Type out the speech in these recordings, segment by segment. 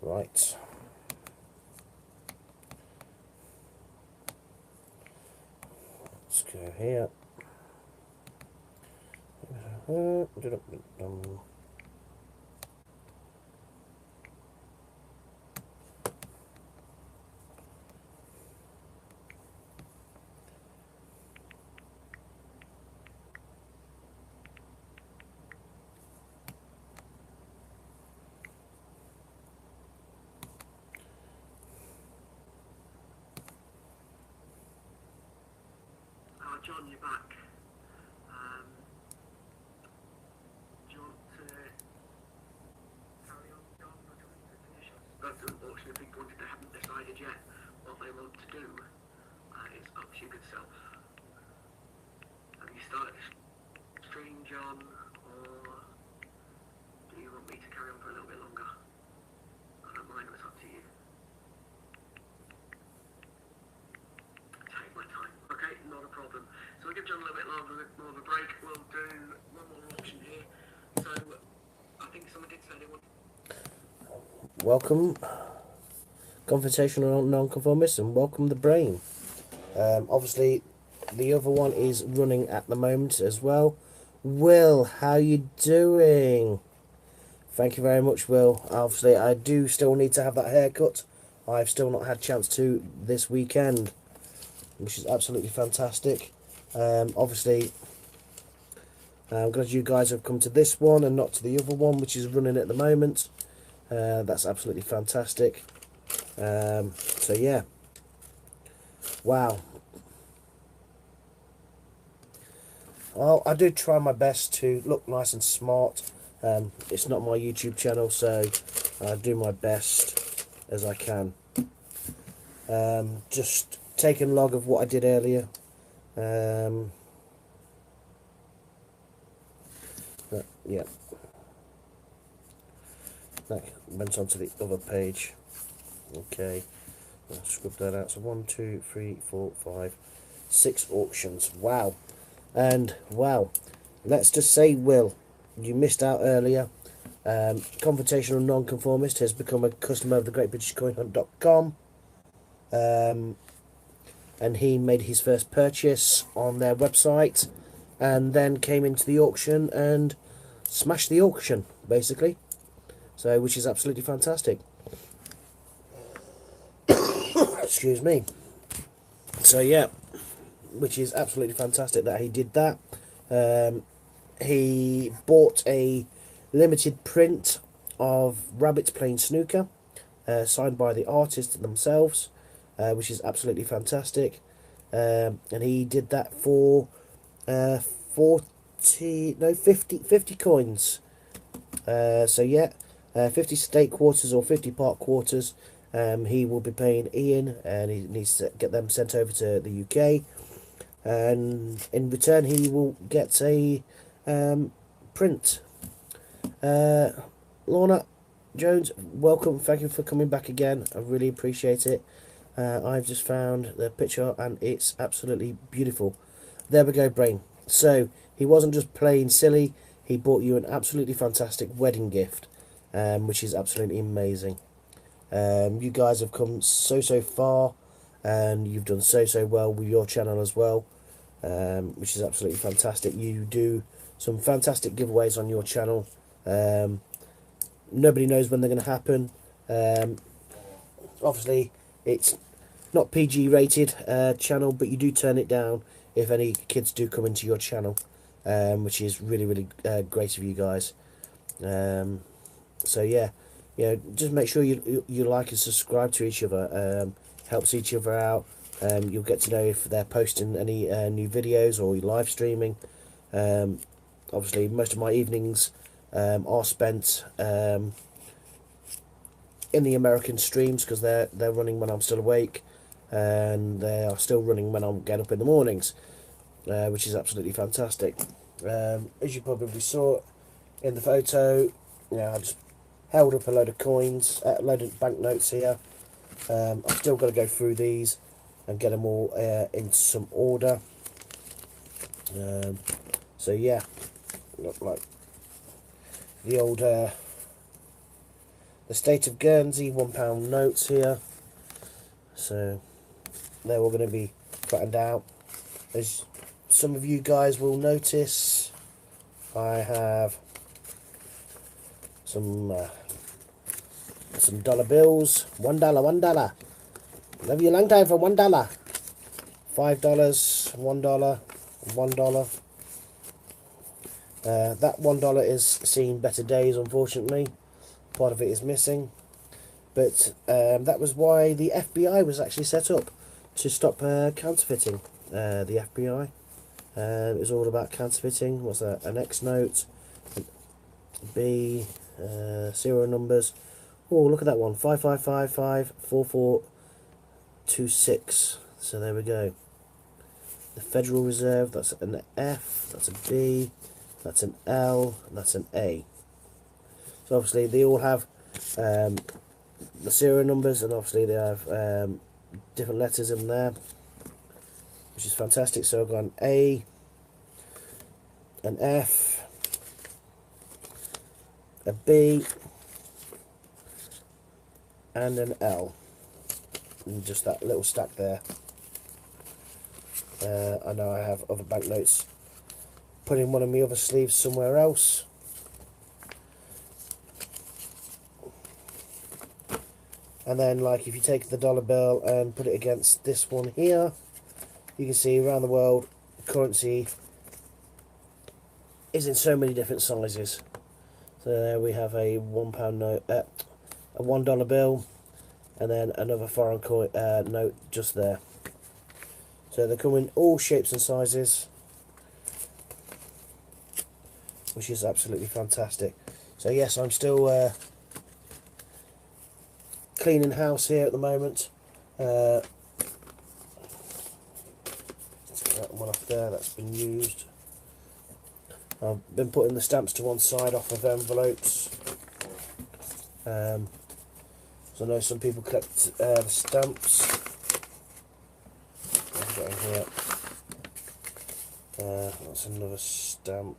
Right. Let's go here. John, you're back. Do you want to carry on, John, or do you want to finish off? That's an auction if people wanted, they haven't decided yet what they want to do. It's up to your good self. Have you started the stream, John, or do you want me to carry on for a little bit longer? I don't mind, it's up to you. Take my time. Okay, not a problem. So we'll give John a little bit more of a break. We'll do one more auction here. So I think someone did say they want. Welcome, Confrontational Nonconformist, and welcome the Brain. Obviously, the other one is running at the moment as well. Will, how you doing? Thank you very much, Will. Obviously, I do still need to have that haircut. I've still not had a chance to this weekend, which is absolutely fantastic. Obviously, I'm glad you guys have come to this one and not to the other one, which is running at the moment. That's absolutely fantastic. So yeah, wow. Well, I do try my best to look nice and smart. It's not my YouTube channel, so I do my best as I can. Just taking log of what I did earlier. But, yeah, that went on to the other page. Okay, I'll scrub that out. So 1, 2, 3, 4, 5, 6 auctions. Wow. And wow, let's just say, Will, you missed out earlier. Confrontational Nonconformist has become a customer of the GreatBritishCoinHunt.com. And he made his first purchase on their website and then came into the auction and smashed the auction, basically. So, which is absolutely fantastic. Excuse me. So, yeah, which is absolutely fantastic that he did that. He bought a limited print of rabbits playing snooker, signed by the artists themselves, which is absolutely fantastic. And he did that for 50 coins. So yeah, 50 state quarters or 50 park quarters. He will be paying Ian, and he needs to get them sent over to the UK. And in return, he will get a print. Lorna Jones, welcome. Thank you for coming back again. I really appreciate it. I've just found the picture and it's absolutely beautiful. There we go, Brain. So he wasn't just playing silly. He bought you an absolutely fantastic wedding gift, which is absolutely amazing. You guys have come so far, and you've done so well with your channel as well, which is absolutely fantastic. You do some fantastic giveaways on your channel. Nobody knows when they're going to happen. Obviously, it's not PG rated channel, but you do turn it down if any kids do come into your channel, which is really great of you guys. So yeah, just make sure you like and subscribe to each other. Helps each other out. You'll get to know if they're posting any new videos or live streaming. Obviously, most of my evenings are spent in the American streams, because they're running when I'm still awake, and they are still running when I get up in the mornings, which is absolutely fantastic. As you probably saw in the photo, I just held up a load of coins, a load of banknotes here. I've still got to go through these and get them all into some order. So yeah, look like the old the State of Guernsey £1 notes here. So they're all going to be flattened out. As some of you guys will notice, I have some dollar bills. $1, $1. Love you a long time for $1. $5, $1, $1. That $1 is seen better days, unfortunately. Part of it is missing. But that was why the FBI was actually set up, to stop counterfeiting. The FBI. It was all about counterfeiting. What's that? An X note, B, serial numbers. Oh, look at that one. 55554426. So there we go. The Federal Reserve, that's an F, that's a B, that's an L, and that's an A. So obviously they all have the serial numbers, and obviously they have different letters in there, which is fantastic. So I've got an A, an F, a B, and an L, and just that little stack there. I know I have other banknotes put in one of my other sleeves somewhere else. And then, like, if you take the dollar bill and put it against this one here, you can see around the world currency is in so many different sizes. So there we have a £1 note, a $1 bill, and then another foreign coin note just there. So they come in all shapes and sizes, which is absolutely fantastic. So yes, I'm still cleaning house here at the moment. That one off there, that's been used. I've been putting the stamps to one side off of envelopes. So I know some people collect the stamps. I've got in here. That's another stamp.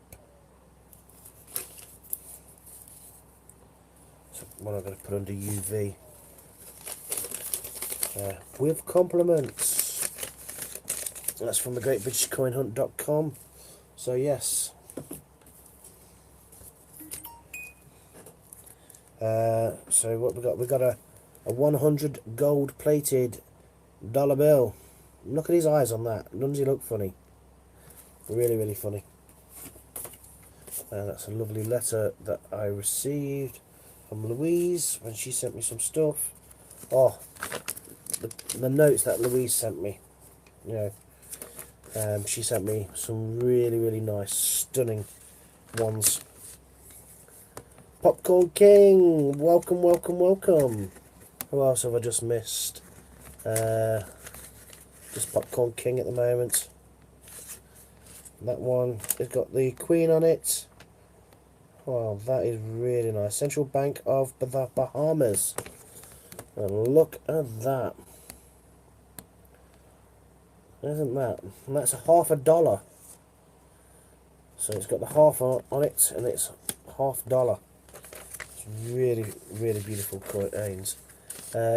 So one I'm going to put under UV. With compliments. That's from the greatbritishcoinhunt.com. So yes. So what we got? We got a 100 gold plated dollar bill. Look at his eyes on that. Doesn't he look funny? Really, really funny. That's a lovely letter that I received from Louise when she sent me some stuff. Oh, the notes that Louise sent me. You know, she sent me some really, really nice, stunning ones. Popcorn King, welcome, welcome, welcome. Who else have I just missed? Just Popcorn King at the moment. That one has got the Queen on it. Wow, that is really nice. Central Bank of the Bahamas. And look at that. Isn't that? And that's $half. So it's got the half on it, and it's $half. It's really, really beautiful coins.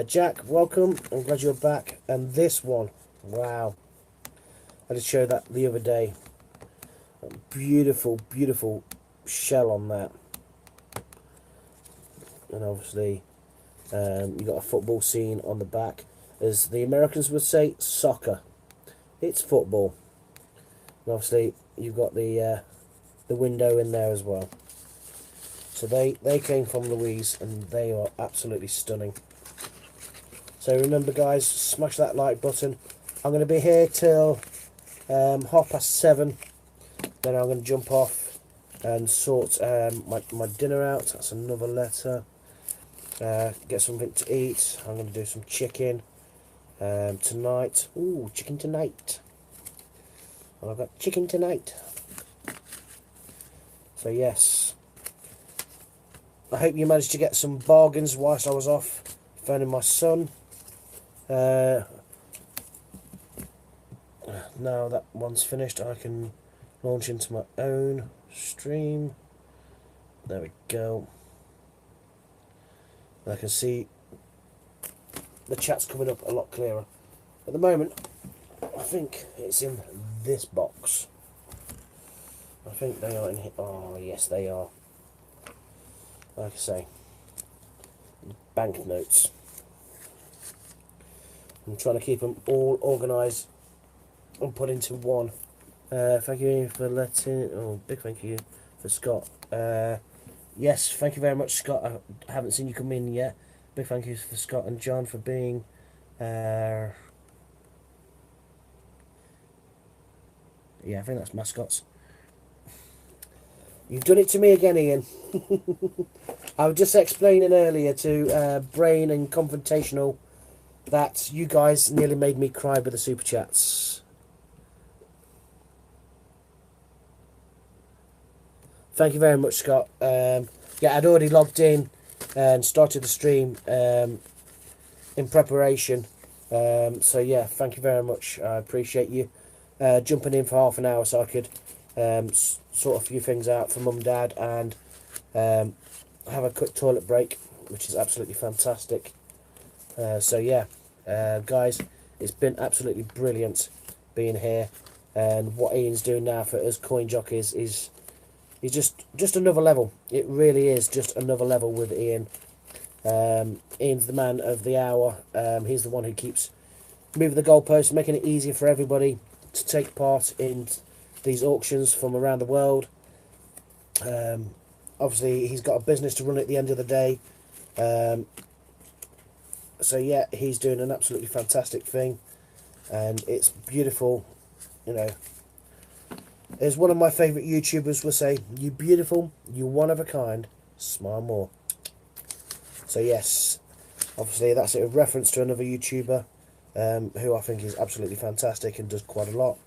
Jack, welcome. I'm glad you're back. And this one, wow. I just showed that the other day. Beautiful, beautiful shell on that. And obviously, you've got a football scene on the back. As the Americans would say, soccer. It's football. And obviously, you've got the window in there as well. So they came from Louise, and they are absolutely stunning. So remember, guys, smash that like button. I'm going to be here till 7:30. Then I'm going to jump off and sort my dinner out. That's another letter. Get something to eat. I'm going to do some chicken tonight. Ooh, chicken tonight. Well, I've got chicken tonight. So yes. I hope you managed to get some bargains whilst I was off phoning my son. Now that one's finished, I can launch into my own stream. There we go. I can see the chat's coming up a lot clearer. At the moment, I think it's in this box. I think they are in here. Oh, yes, they are. Like I say, banknotes. I'm trying to keep them all organised and put into one. Thank you for letting. Oh, big thank you for Scott. Yes, thank you very much, Scott. I haven't seen you come in yet. Big thank you for Scott and John for being. Yeah, I think that's mascots. You've done it to me again, Ian. I was just explaining earlier to Brain and Confrontational that you guys nearly made me cry with the super chats. Thank you very much, Scott. Yeah, I'd already logged in and started the stream in preparation. So yeah, thank you very much. I appreciate you jumping in for half an hour so I could sort a few things out for Mum and Dad and have a quick toilet break, which is absolutely fantastic. So yeah, guys, it's been absolutely brilliant being here, and what Ian's doing now for us coin jockeys is just another level. It really is just another level with Ian. Ian's the man of the hour. He's the one who keeps moving the goalposts, making it easier for everybody to take part in these auctions from around the world. Obviously, he's got a business to run at the end of the day. So yeah, he's doing an absolutely fantastic thing, and it's beautiful. You know, as one of my favourite YouTubers will say, "You beautiful, you one of a kind, smile more." So yes, obviously that's a reference to another YouTuber who I think is absolutely fantastic and does quite a lot.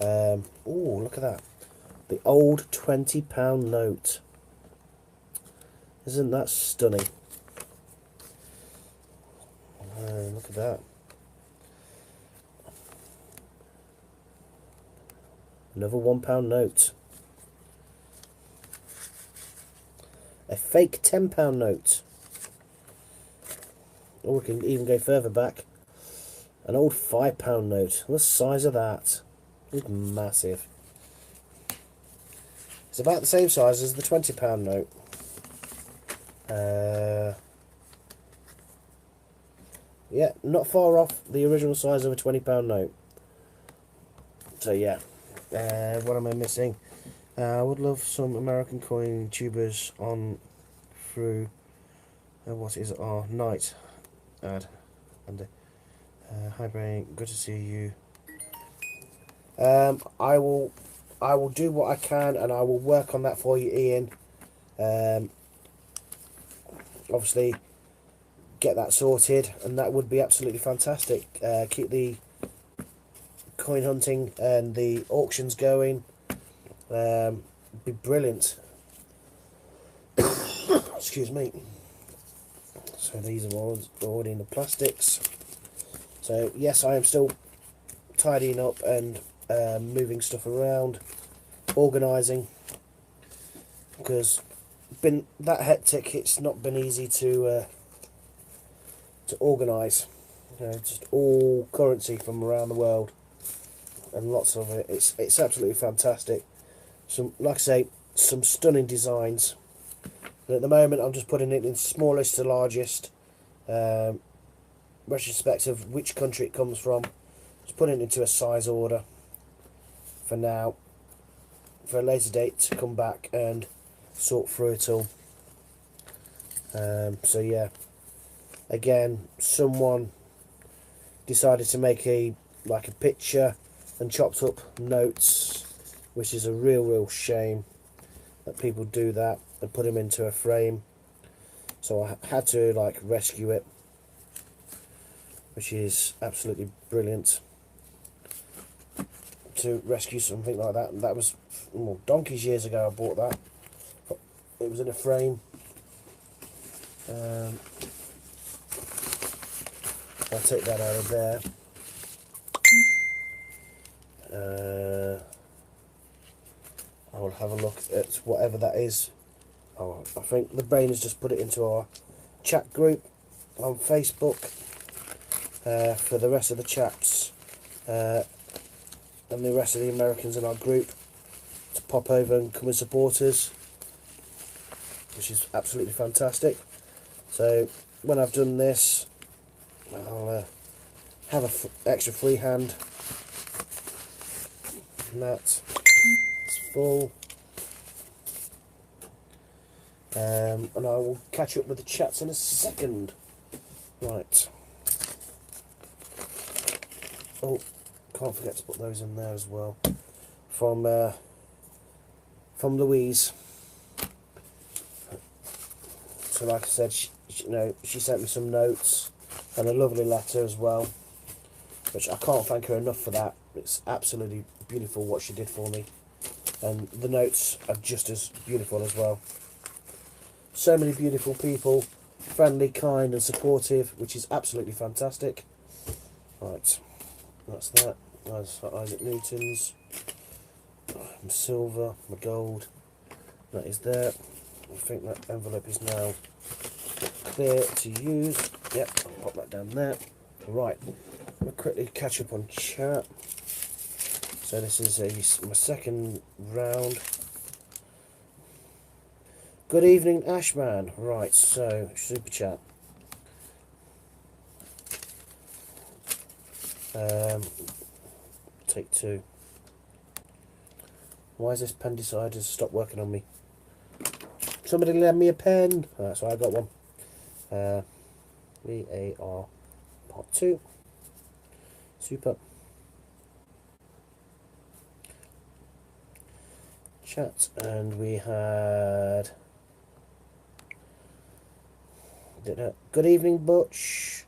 Oh, look at that. The old £20 note. Isn't that stunning? Look at that. Another £1 note. A fake £10 note. Or we can even go further back. An old £5 note. The size of that is massive. It's about the same size as the £20 note. Yeah, not far off the original size of a £20 note. So yeah, what am I missing? I would love some American coin tubers on through. What is it? Oh, night ad. And hi Brain, good to see you. I will do what I can, and I will work on that for you, Ian. Obviously, get that sorted, and that would be absolutely fantastic. Keep the coin hunting and the auctions going. Be brilliant. Excuse me. So these are all already in the plastics. So yes, I am still tidying up and moving stuff around, organising, because been that hectic. It's not been easy to organise. You know, just all currency from around the world, and lots of it. It's absolutely fantastic. Some, like I say, some stunning designs. And at the moment, I'm just putting it in smallest to largest, respect of which country it comes from. Just putting it into a size order for now, for a later date to come back and sort through it all. So yeah, again, someone decided to make a picture and chopped up notes, which is a real shame that people do that and put them into a frame. So I had to rescue it, which is absolutely brilliant to rescue something like that. And that was donkey's years ago I bought that. It was in a frame. I'll take that out of there. I will have a look at whatever that is Oh, I think the brain has just put it into our chat group on Facebook for the rest of the chaps and the rest of the Americans in our group to pop over and come and support us, which is absolutely fantastic. So when I've done this, I'll have an extra free hand, and that's full. And I will catch up with the chats in a second. Right. Oh, can't forget to put those in there as well. From Louise. So like I said, she sent me some notes and a lovely letter as well, which I can't thank her enough for that. It's absolutely beautiful what she did for me, and the notes are just as beautiful as well. So many beautiful people, friendly, kind and supportive, which is absolutely fantastic. Right, that's that. That's Isaac Newton's. My silver, my gold, that is there. I think that envelope is now clear to use. Yep, I'll pop that down there. Right, I'll quickly catch up on chat. So this is my second round. Good evening, Ashman. Right, so super chat. Take two. Why has this pen decided to stop working on me? Somebody lend me a pen. So I got one. VAR part 2. Super. Chat, and we had. Good evening, Butch.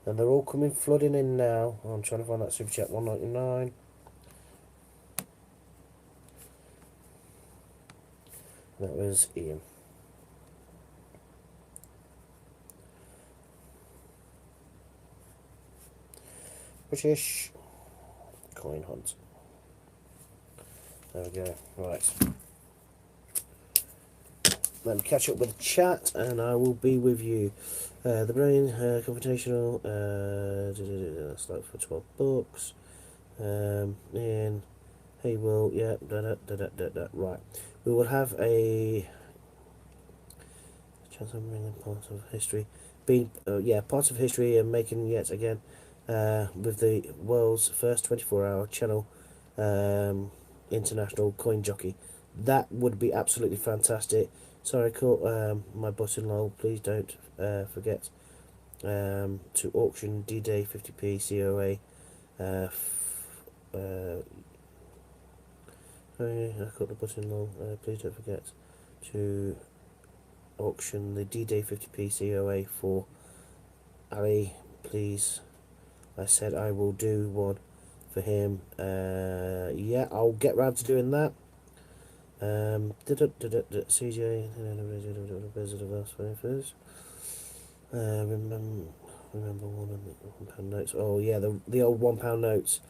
And they're all coming flooding in now. I'm trying to find that super chat. 199. That was Ian. British coin hunt. There we go. Right. Let me catch up with the chat, and I will be with you. The brain confrontational. That's like for 12 bucks. Ian. Hey, Will. Yeah. Right. We will have a chance of bringing part of history. Part of history and making yet again. With the world's first 24-hour channel international coin jockey. That would be absolutely fantastic. Sorry, I caught my button lol. Please don't forget to auction D-Day 50p COA. I caught the button lol. Please don't forget to auction the D-Day 50p COA for Ali, please. I said I will do one for him. Yeah, I'll get round to doing that. CJ, remember £1 notes. Oh yeah, the old £1 notes.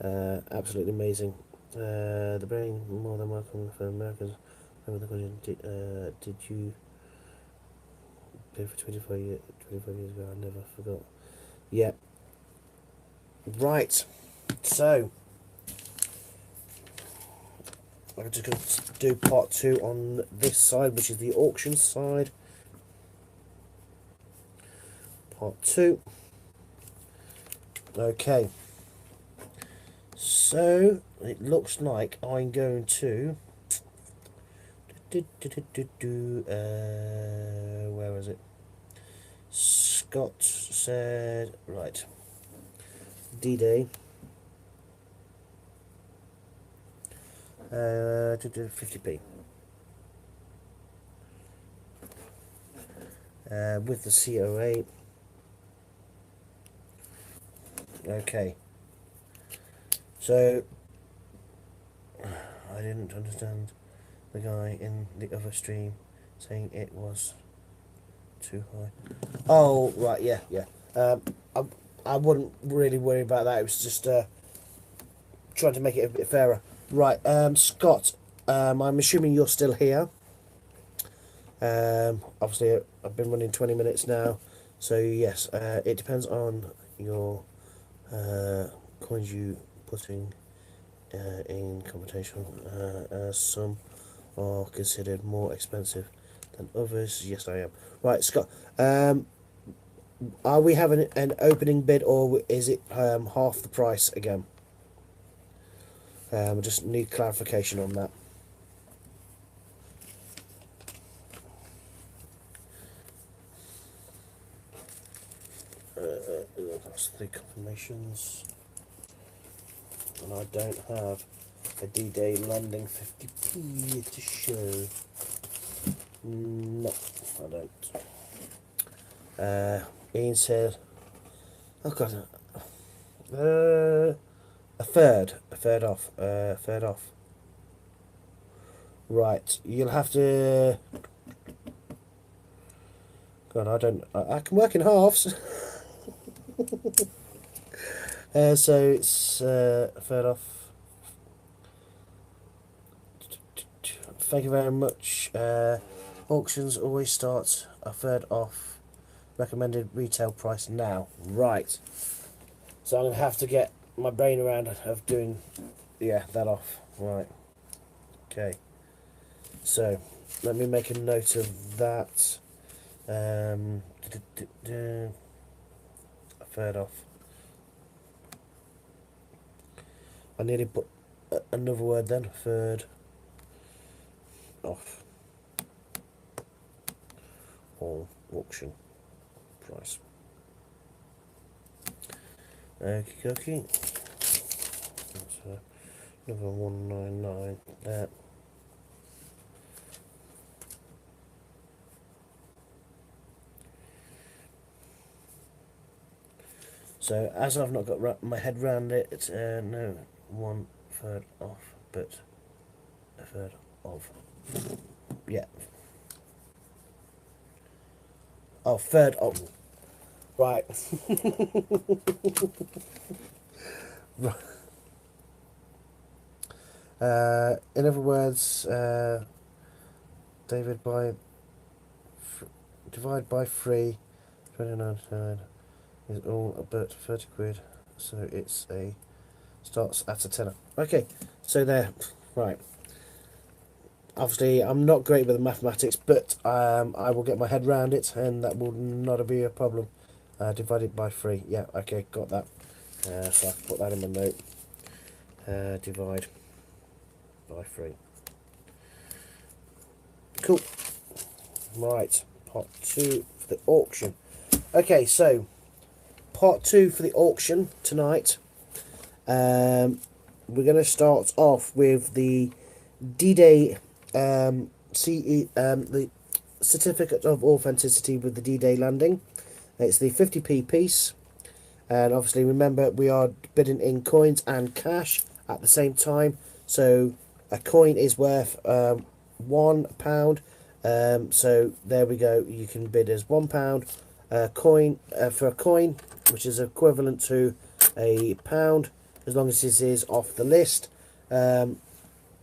Absolutely amazing. The brain more than welcome for Americans. Remember the question? Did you pay for 25 years ago? I never forgot. Yeah. Right. So I'm just going to do part 2 on this side, which is the auction side. Part 2. Okay. So it looks like I'm going to where was it? Scott said right. D-Day. 50p. With the COA. Okay. So I didn't understand the guy in the other stream saying it was too high. Oh right, yeah. I wouldn't really worry about that. It was just trying to make it a bit fairer. Right, Scott, I'm assuming you're still here. Obviously, I've been running 20 minutes now, so yes, it depends on your coins you putting in competition, as some are considered more expensive than others. Yes, I am. Right, Scott. Are we having an opening bid, or is it half the price again? I just need clarification on that. That's the confirmations, and I don't have a D-Day landing 50p to show. No, I don't. Ian said, "Oh God, a third off, third off." Right, you'll have to. God, I can work in halves. So it's a third off. Thank you very much. Auctions always start a third off recommended retail price now. Right. So I'm going to have to get my brain around of doing, yeah, that off. Right. Okay. So let me make a note of that. A third off. I nearly put another word then. Third off. All auction price. Okie dokie. That's another 199 there. So as I've not got my head round it, it's no 1/3 off, but a third of. Yeah. Oh, third of. Right. In other words, David, divide by 3, 29 is all about 30 quid, so it's starts at a tenner. Okay, so there, right. Obviously, I'm not great with the mathematics, but I will get my head around it, and that will not be a problem. Divided by 3, yeah, okay, got that. So I can put that in my note. Divide by 3. Cool. Right, part 2 for the auction. Okay, so part 2 for the auction tonight. We're going to start off with the D-Day the certificate of authenticity with the D-Day landing. It's the 50p piece, and obviously remember we are bidding in coins and cash at the same time. So a coin is worth £1. So there we go. You can bid as £1 coin for a coin, which is equivalent to a pound, as long as this is off the list,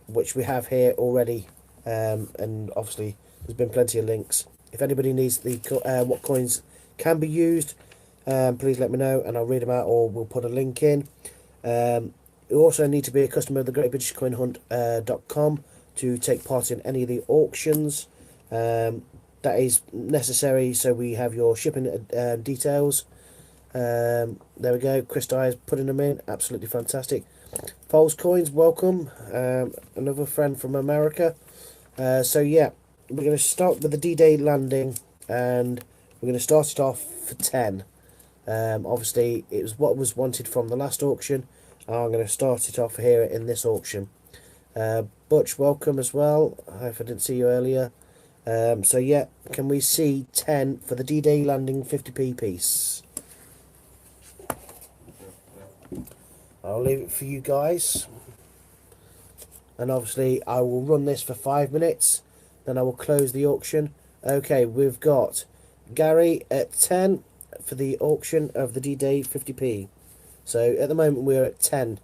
which we have here already. And obviously there's been plenty of links. If anybody needs the what coins can be used, please let me know and I'll read them out, or we'll put a link in. You also need to be a customer of the GreatBritishCoinHunt.com to take part in any of the auctions. That is necessary, so we have your shipping details. There we go. Chris Dyer is putting them in. Absolutely fantastic. False Coins, welcome. Another friend from America. So yeah, we're going to start with the D-Day landing, and we're going to start it off for 10. Obviously, it was what was wanted from the last auction. I'm going to start it off here in this auction. Butch, welcome as well. If I didn't see you earlier. So yeah, can we see 10 for the D-Day landing 50p piece? I'll leave it for you guys. And obviously I will run this for 5 minutes, then I will close the auction. Okay, we've got Gary at 10 for the auction of the D-Day 50p. So at the moment we're at 10.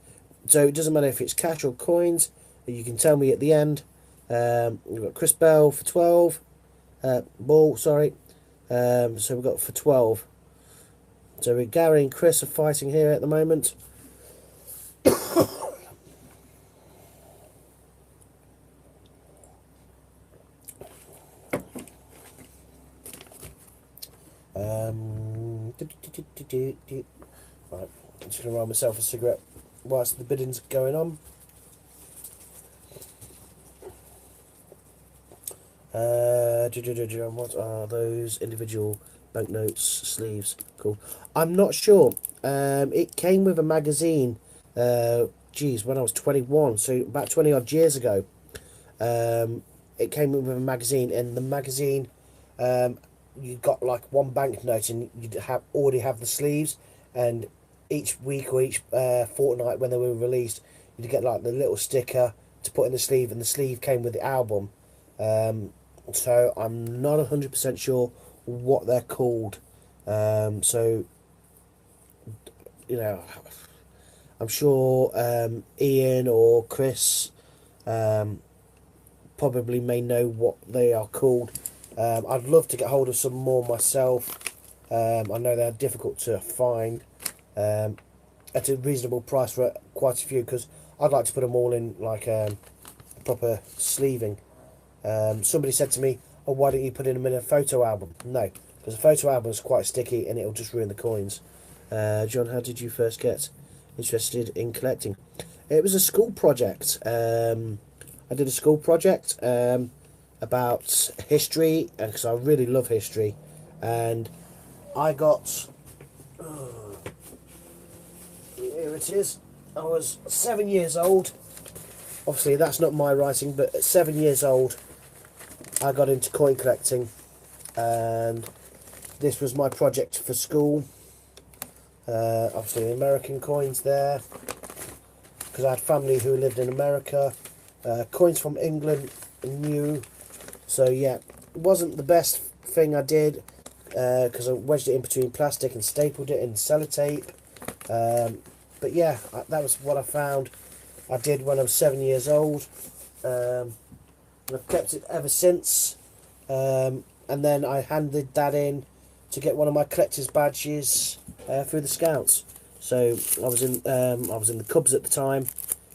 So it doesn't matter if it's cash or coins, you can tell me at the end. We've got Chris Bell for 12. ball, sorry. So we've got for 12. So Gary and Chris are fighting here at the moment. Right, I'm just going to roll myself a cigarette whilst the bidding's going on. What are those individual banknotes sleeves? Cool. I'm not sure. It came with a magazine. When I was 21, so about 20 odd years ago. It came with a magazine, and the magazine, you got like one banknote, and you'd already have the sleeves, and each week or each fortnight when they were released, you'd get like the little sticker to put in the sleeve, and the sleeve came with the album. So I'm not 100% sure what they're called. So, you know, I'm sure Ian or Chris probably may know what they are called. I'd love to get hold of some more myself. I know they're difficult to find at a reasonable price for quite a few, because I'd like to put them all in like proper sleeving. Somebody said to me, "Oh, why don't you put them in a photo album?" No, because a photo album is quite sticky and it'll just ruin the coins. John, how did you first get interested in collecting? It was a school project. I did a school project about history, because I really love history, and I got... here it is. I was 7 years old. Obviously, that's not my writing, but at 7 years old, I got into coin collecting, and this was my project for school. Obviously, American coins there, because I had family who lived in America. Coins from England, new. So yeah, it wasn't the best thing I did, because I wedged it in between plastic and stapled it in sellotape. But yeah, that was what I found. I did when I was 7 years old. I've kept it ever since. And then I handed that in to get one of my collector's badges through the Scouts. So I was in the Cubs at the time,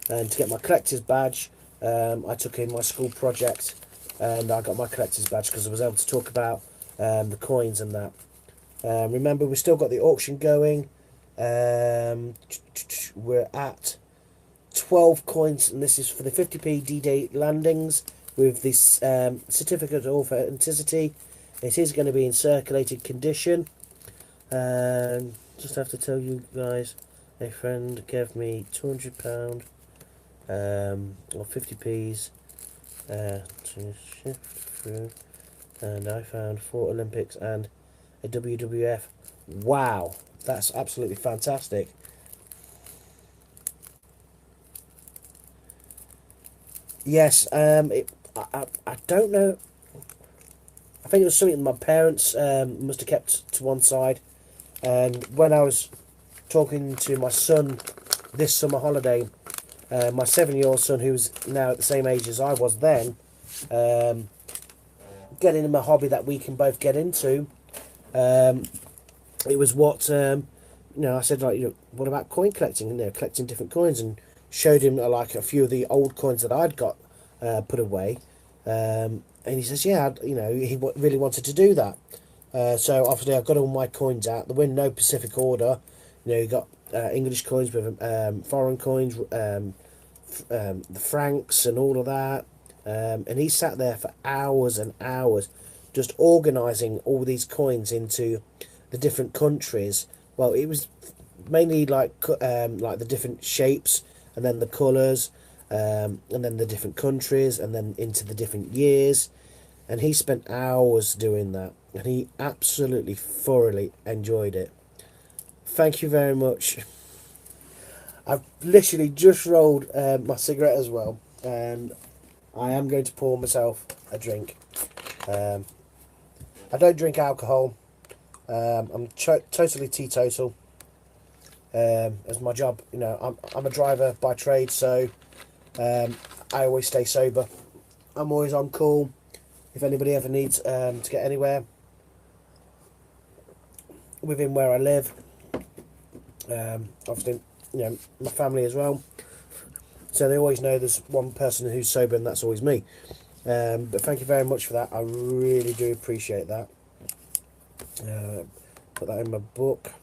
and to get my collector's badge, I took in my school project, and I got my collector's badge because I was able to talk about the coins and that. Remember, we still got the auction going. We're at 12 coins, and this is for the 50p D-Day landings with this certificate of authenticity. It is going to be in circulated condition. Just have to tell you guys, a friend gave me £200 or 50p's to shift through, and I found 4 Olympics and a WWF. Wow, that's absolutely fantastic. Yes, I don't know. I think it was something my parents must have kept to one side. And when I was talking to my son this summer holiday, my 7-year-old son, who's now at the same age as I was then, getting him a hobby that we can both get into, it was what, I said, like, what about coin collecting? Collecting different coins, and showed him like a few of the old coins that I'd got put away. And he says, yeah, he really wanted to do that. So obviously I've got all my coins out. There were no Pacific order. You got English coins with foreign coins, the francs and all of that. And he sat there for hours and hours just organising all these coins into the different countries. Well, it was mainly like the different shapes, and then the colours, and then the different countries, and then into the different years. And he spent hours doing that, and he absolutely thoroughly enjoyed it. Thank you very much. I've literally just rolled my cigarette as well, and I am going to pour myself a drink. I don't drink alcohol. I'm totally teetotal. As my job, I'm a driver by trade, so I always stay sober. I'm always on call. if anybody ever needs to get anywhere within where I live, obviously, you know, my family as well. So they always know there's one person who's sober, and that's always me. But thank you very much for that. I really do appreciate that. Put that in my book.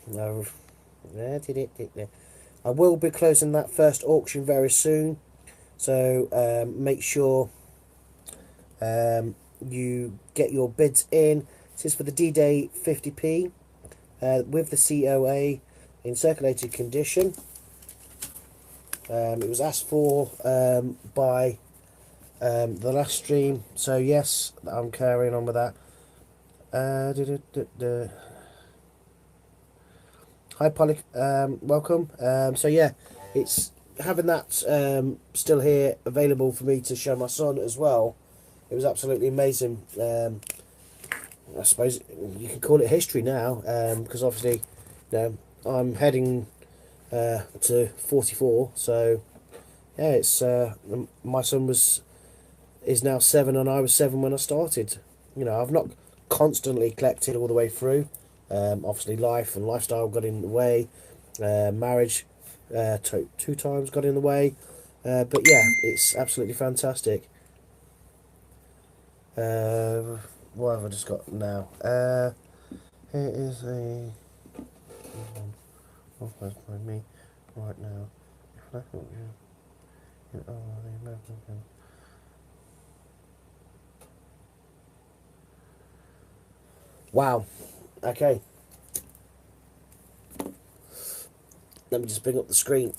No, I will be closing that first auction very soon, so make sure you get your bids in. This is for the D-Day 50p with the COA in circulated condition. It was asked for by the last stream, so yes, I'm carrying on with that. Hi Polly, welcome. So yeah, it's having that still here available for me to show my son as well. It was absolutely amazing. I suppose you can call it history now, because obviously, you know, I'm heading to 44. So yeah, it's my son is now 7, and I was 7 when I started. You know, I've not constantly collected all the way through. Obviously, life and lifestyle got in the way. Marriage, two times got in the way. But yeah, it's absolutely fantastic. What have I just got now? Here is a by me right now. Wow. Okay. Let me just bring up the screen.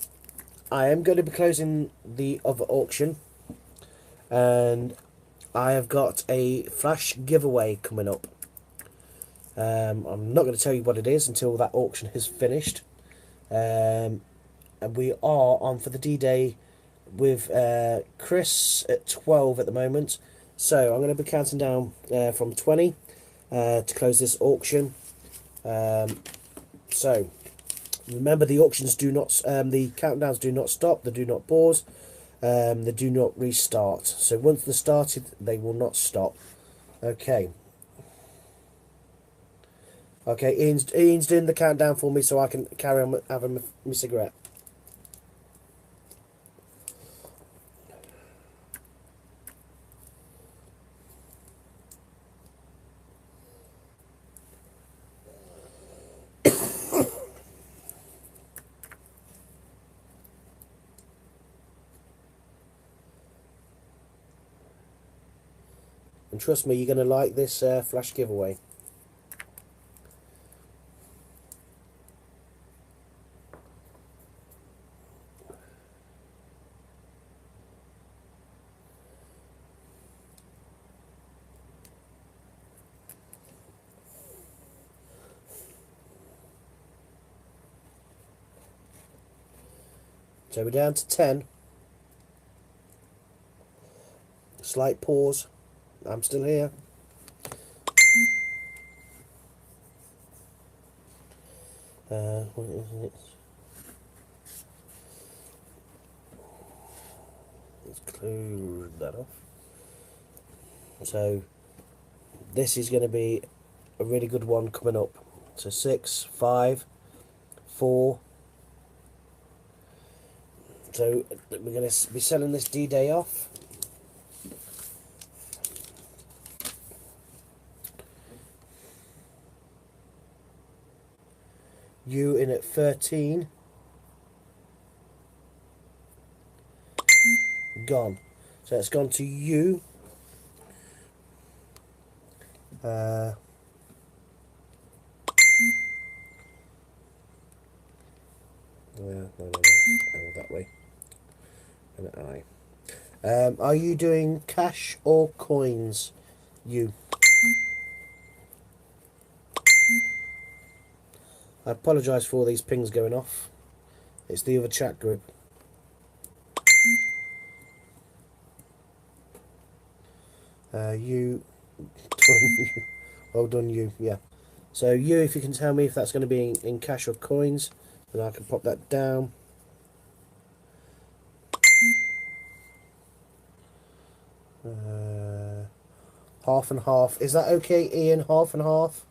I am going to be closing the other auction, and I have got a flash giveaway coming up. I'm not going to tell you what it is until that auction is finished. And we are on for the D-Day with Chris at 12 at the moment. So I'm going to be counting down from 20 to close this auction. So remember, the auctions do not, the countdowns do not stop, they do not pause, they do not restart. So once they're started, they will not stop. Okay. Okay, Ian's doing the countdown for me so I can carry on having my cigarette. And trust me, you're going to like this flash giveaway. So we're down to 10. Slight pause. I'm still here. What is it? Let's close that off. So this is going to be a really good one coming up. So 6, 5, 4. So we're going to be selling this D-Day off. You in at 13. Gone. So it's gone to you. No, that way. And I. Are you doing cash or coins? You. I apologise for all these pings going off. It's the other chat group. You. Well done, you. Yeah. So you, if you can tell me if that's going to be in cash or coins, And I can pop that down. Half and half. Is that okay, Ian? Half and half?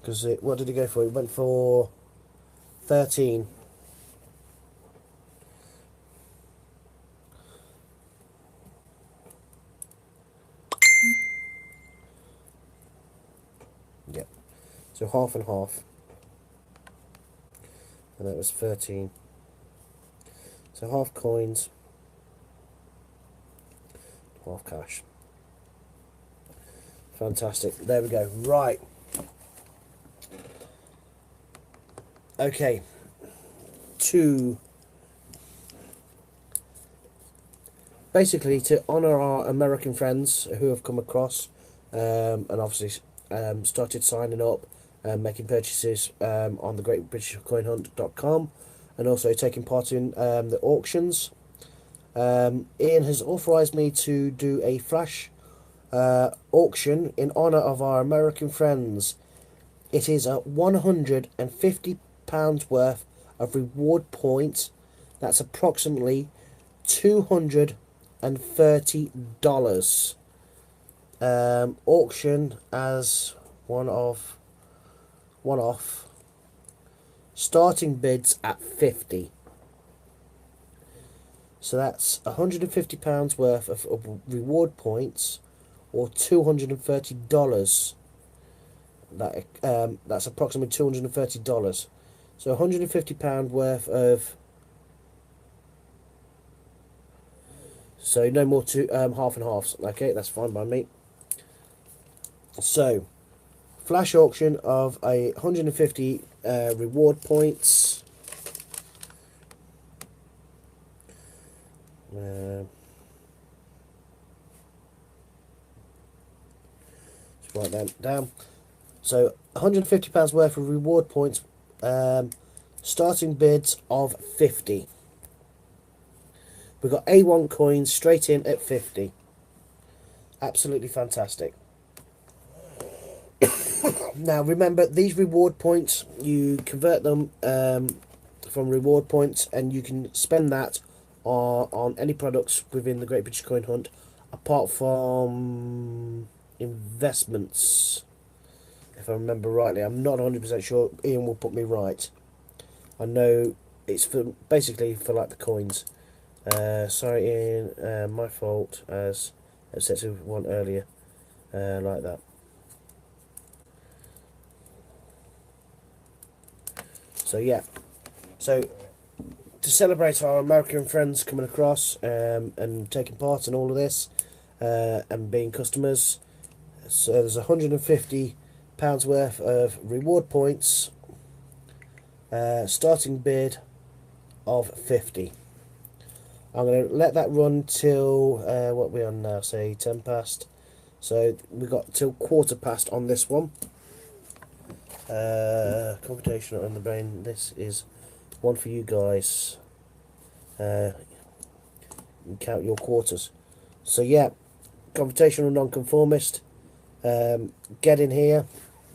Because what did he go for? It went for 13. Yep. So half and half. And that was 13. So half coins, half cash. Fantastic. There we go. Right. Okay. Basically, to honour our American friends who have come across and obviously started signing up and making purchases on the greatbritishcoinhunt.com and also taking part in the auctions. Ian has authorised me to do a flash auction in honour of our American friends. It is a £150 worth of reward points. That's approximately $230. Auction as one off. Starting bids at 50. So that's £150 worth of reward points, or $230. That's approximately $230. So £150 worth of. So no more to half and halves. Okay, that's fine by me. So flash auction of 150 reward points. Let's write that down. So £150 worth of reward points. Starting bids of 50. We've got A1 coins straight in at 50. Absolutely fantastic. Now remember, these reward points, you convert them from reward points and you can spend that on any products within the Great British Coin Hunt, apart from investments, if I remember rightly. I'm not 100% sure. Ian will put me right. I know it's for basically for like the coins. Sorry Ian, my fault, as I said to one earlier, like that. So yeah, so to celebrate our American friends coming across and taking part in all of this and being customers, so there's £150 worth of reward points, starting bid of 50. I'm going to let that run till what we're on now, say 10 past. So we've got till quarter past on this one. Computational on the brain. This is one for you guys. You count your quarters. So yeah, computational nonconformist. Get in here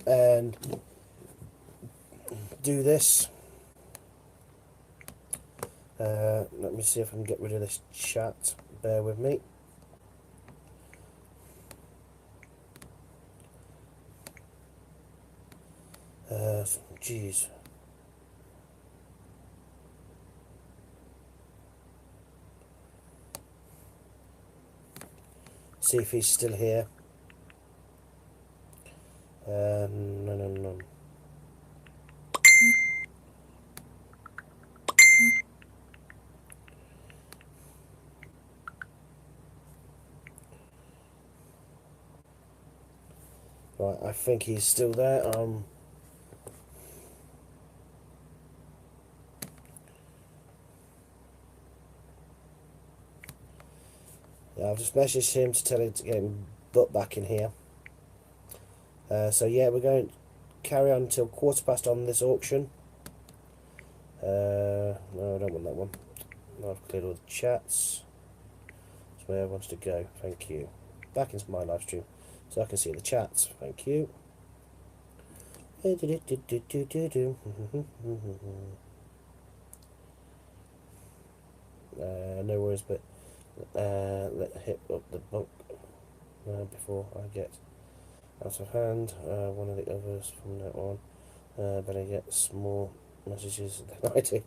and do this. Let me see if I can get rid of this chat. Bear with me. Jeez. See if he's still here. No. Right, I think he's still there. Yeah, I've just messaged him to tell him to get him butt back in here. So yeah, we're going to carry on until quarter past on this auction. No, I don't want that one. I've cleared all the chats. That's where I want to go. Thank you. Back into my live stream. so I can see the chats. Thank you. No worries, but let's hit up the bunk before I get out of hand. One of the others from now on. But I get more messages than I do.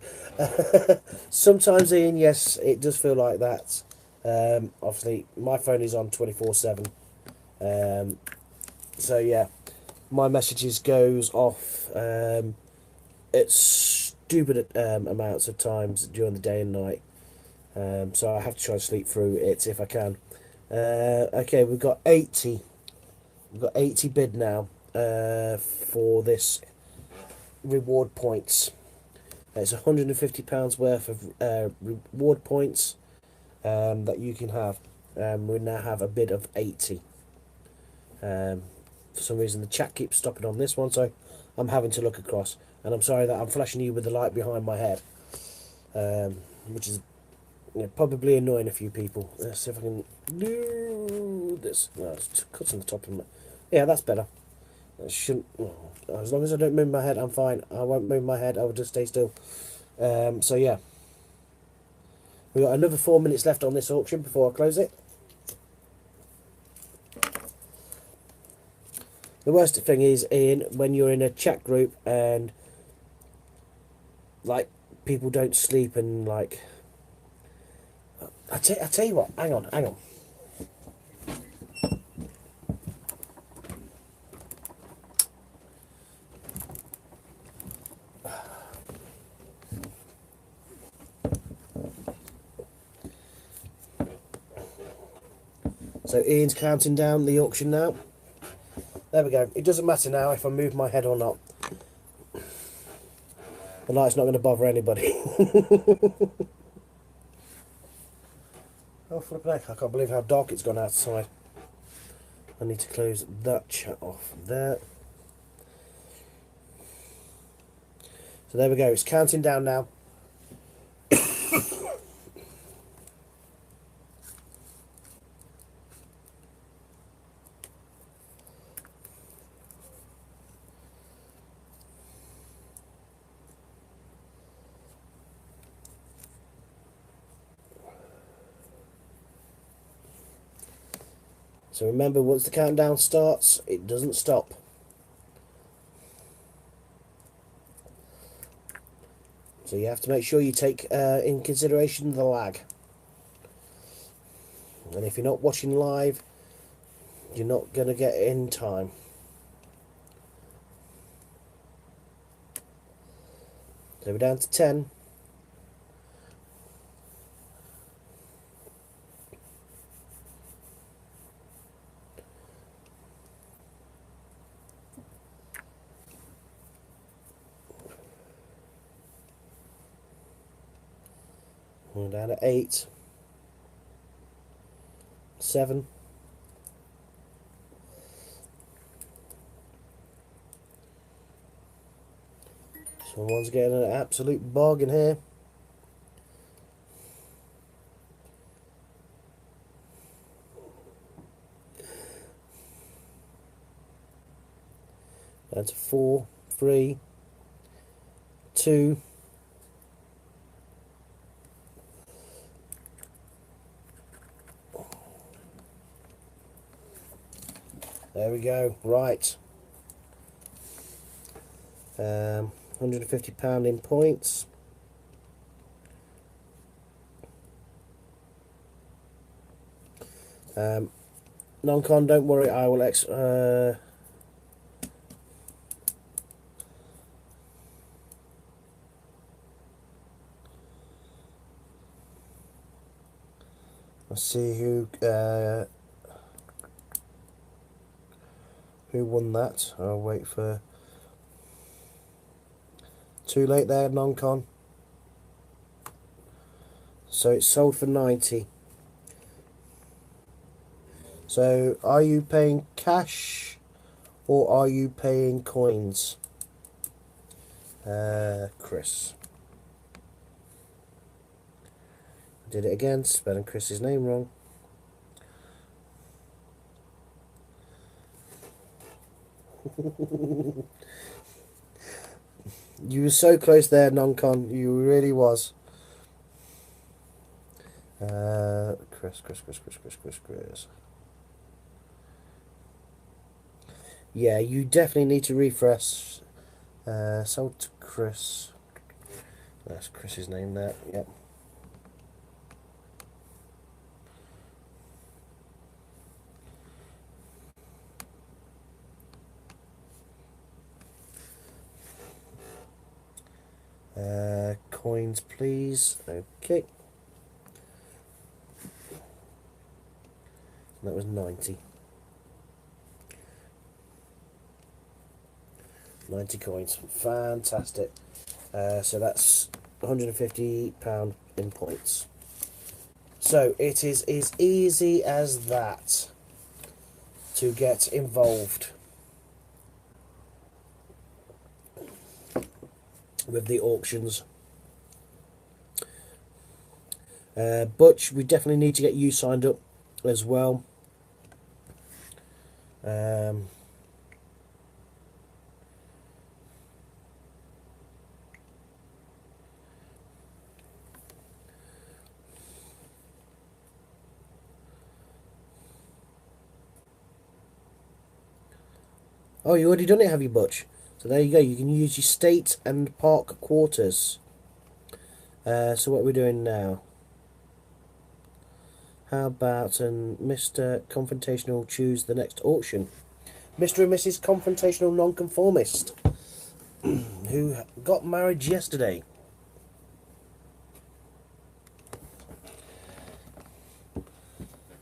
Sometimes, Ian, yes, it does feel like that. Obviously, my phone is on 24/7. So yeah, my messages goes off at stupid amounts of times during the day and night. So I have to try and sleep through it if I can. Okay, we've got 80. We've got 80 bid now for this reward points. It's £150 worth of reward points that you can have. We now have a bid of 80. For some reason the chat keeps stopping on this one, so I'm having to look across. And I'm sorry that I'm flashing you with the light behind my head, which is probably annoying a few people. Let's see if I can do this. No, it's cuts on the top of my... Yeah, that's better. I shouldn't... as long as I don't move my head, I'm fine. I won't move my head, I will just stay still. So yeah. We've got another 4 minutes left on this auction before I close it. The worst thing is, Ian, when you're in a chat group and like people don't sleep and like... I tell you what, hang on. So Ian's counting down the auction now. There we go. It doesn't matter now if I move my head or not. The light's not going to bother anybody. Oh, flip heck, I can't believe how dark it's gone outside. I need to close that chat off there. So there we go. It's counting down now. So remember, once the countdown starts, it doesn't stop. So you have to make sure you take in consideration the lag. And if you're not watching live, you're not going to get it in time. So we're down to 10. We're down to 8. 7. Someone's getting an absolute bargain here. Down to 4, 3, 2. There we go. Right. £150 in points. Non-con, don't worry, I will let's see who won that. I'll wait for... Too late there, non-con. So it's sold for 90. So are you paying cash or are you paying coins? Chris. Did it again, spelling Chris's name wrong. You were so close there, non-con. You really was. Chris. Yeah, you definitely need to refresh. Sold to Chris. That's Chris's name there. Yep. Coins, please. Okay. That was 90. 90 coins. Fantastic. So that's £150 in points. So it is as easy as that to get involved with the auctions. Butch, we definitely need to get you signed up as well. Oh, you already done it, have you, Butch? So there you go. You can use your state and park quarters. So what are we doing now? How about Mr. Confrontational choose the next auction? Mr. and Mrs. Confrontational Nonconformist, who got married yesterday.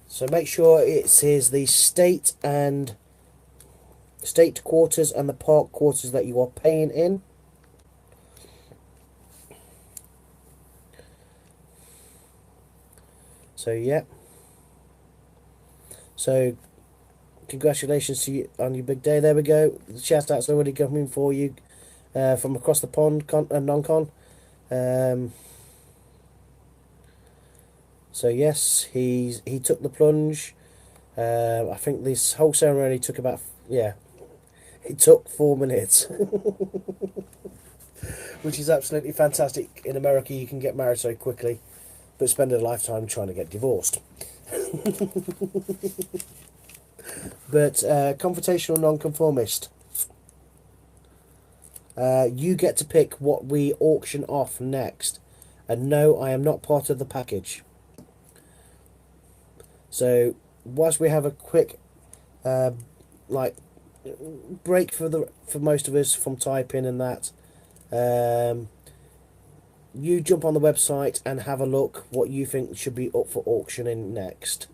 So make sure it says the state quarters and the park quarters that you are paying in. So yeah. So congratulations to you on your big day. There we go. The shout out's already coming for you from across the pond, non-con. So yes, he took the plunge. I think this whole ceremony took about, yeah, it took 4 minutes. Which is absolutely fantastic. In America you can get married so quickly, but spend a lifetime trying to get divorced. But confrontational nonconformist, you get to pick what we auction off next. And no, I am not part of the package. So whilst we have a quick break for most of us from typing and that, you jump on the website and have a look what you think should be up for auctioning next.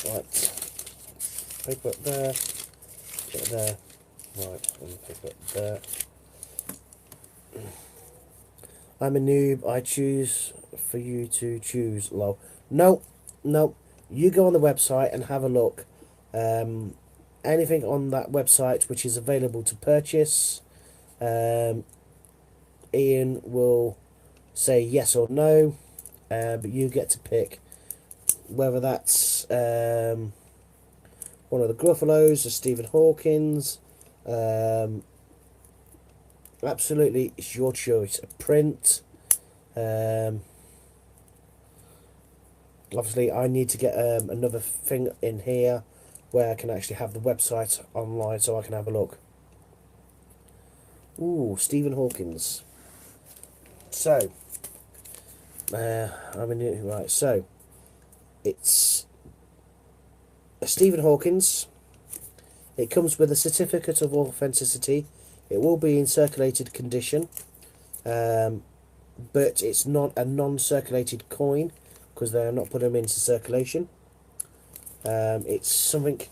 Right, paper up there, get it there. Right, and paper up there. I'm a noob. I choose for you to choose. Lol. No. You go on the website and have a look. Anything on that website which is available to purchase, Ian will say yes or no, but you get to pick whether that's one of the Gruffalos or Stephen Hawkins. Absolutely, it's your choice. A print. Obviously, I need to get another thing in here where I can actually have the website online so I can have a look. Ooh, Stephen Hawkins. So, right. So, it's a Stephen Hawkins. It comes with a certificate of authenticity. It will be in circulated condition, but it's not a non-circulated coin because they're not putting them into circulation. It's something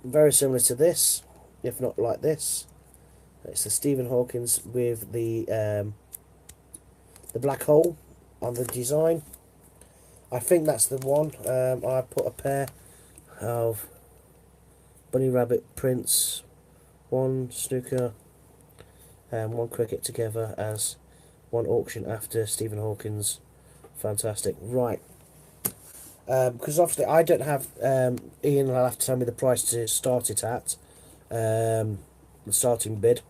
very similar to this, if not like this. It's the Stephen Hawkins with the black hole on the design. I think that's the one. I put a pair of bunny rabbit prints, one snooker and one cricket together as one auction after Stephen Hawkins. Fantastic. Right. Because obviously I don't have, Ian will have to tell me the price to start it at, the starting bid.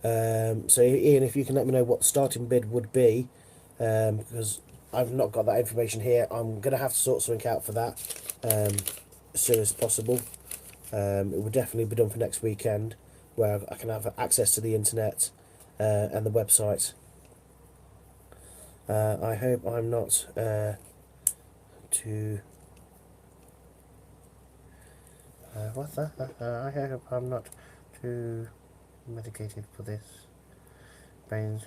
So Ian, if you can let me know what the starting bid would be, because I've not got that information here. I'm going to have to sort something out for that as soon as possible. It will definitely be done for next weekend, where I can have access to the internet and the website. I hope I'm not too... what the? I hope I'm not too medicated for this. Brain's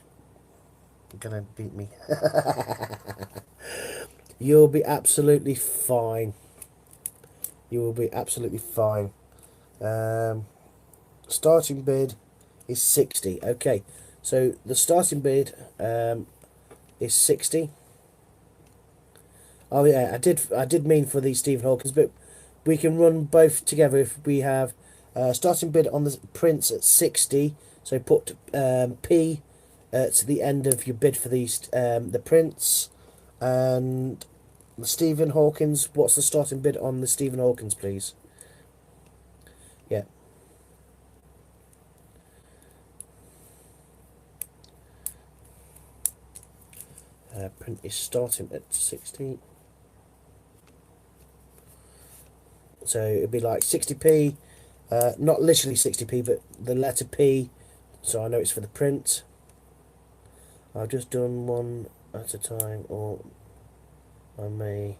gonna beat me. You'll be absolutely fine. You will be absolutely fine. Starting bid is 60. Okay, so the starting bid is 60. Oh yeah, I did mean for the Stephen Hawkins, but we can run both together if we have starting bid on the prints at 60. So put P to the end of your bid for the prints, and the Stephen Hawkins. What's the starting bid on the Stephen Hawkins, please? Yeah. Print is starting at 60. So it'd be like 60p, not literally 60p, but the letter P, so I know it's for the print. I've just done one at a time, or I may...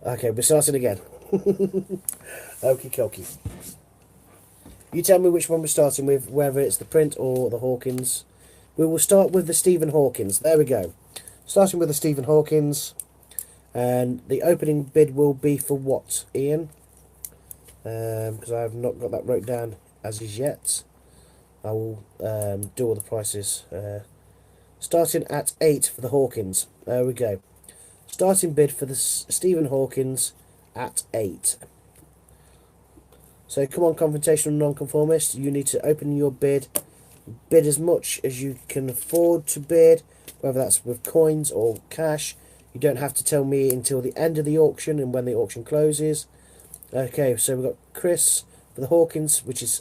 Okay, we're starting again. Okie dokie. You tell me which one we're starting with, whether it's the print or the Hawkins. We will start with the Stephen Hawkins. There we go. Starting with the Stephen Hawkins. And the opening bid will be for what, Ian? Because I have not got that wrote down as is yet. I will do all the prices. Starting at 8 for the Hawkins. There we go. Starting bid for the Stephen Hawkins at 8. So come on, confrontational nonconformist. You need to open your bid. Bid as much as you can afford to bid, whether that's with coins or cash. You don't have to tell me until the end of the auction and when the auction closes. Okay, so we've got Chris for the Hawkins, which is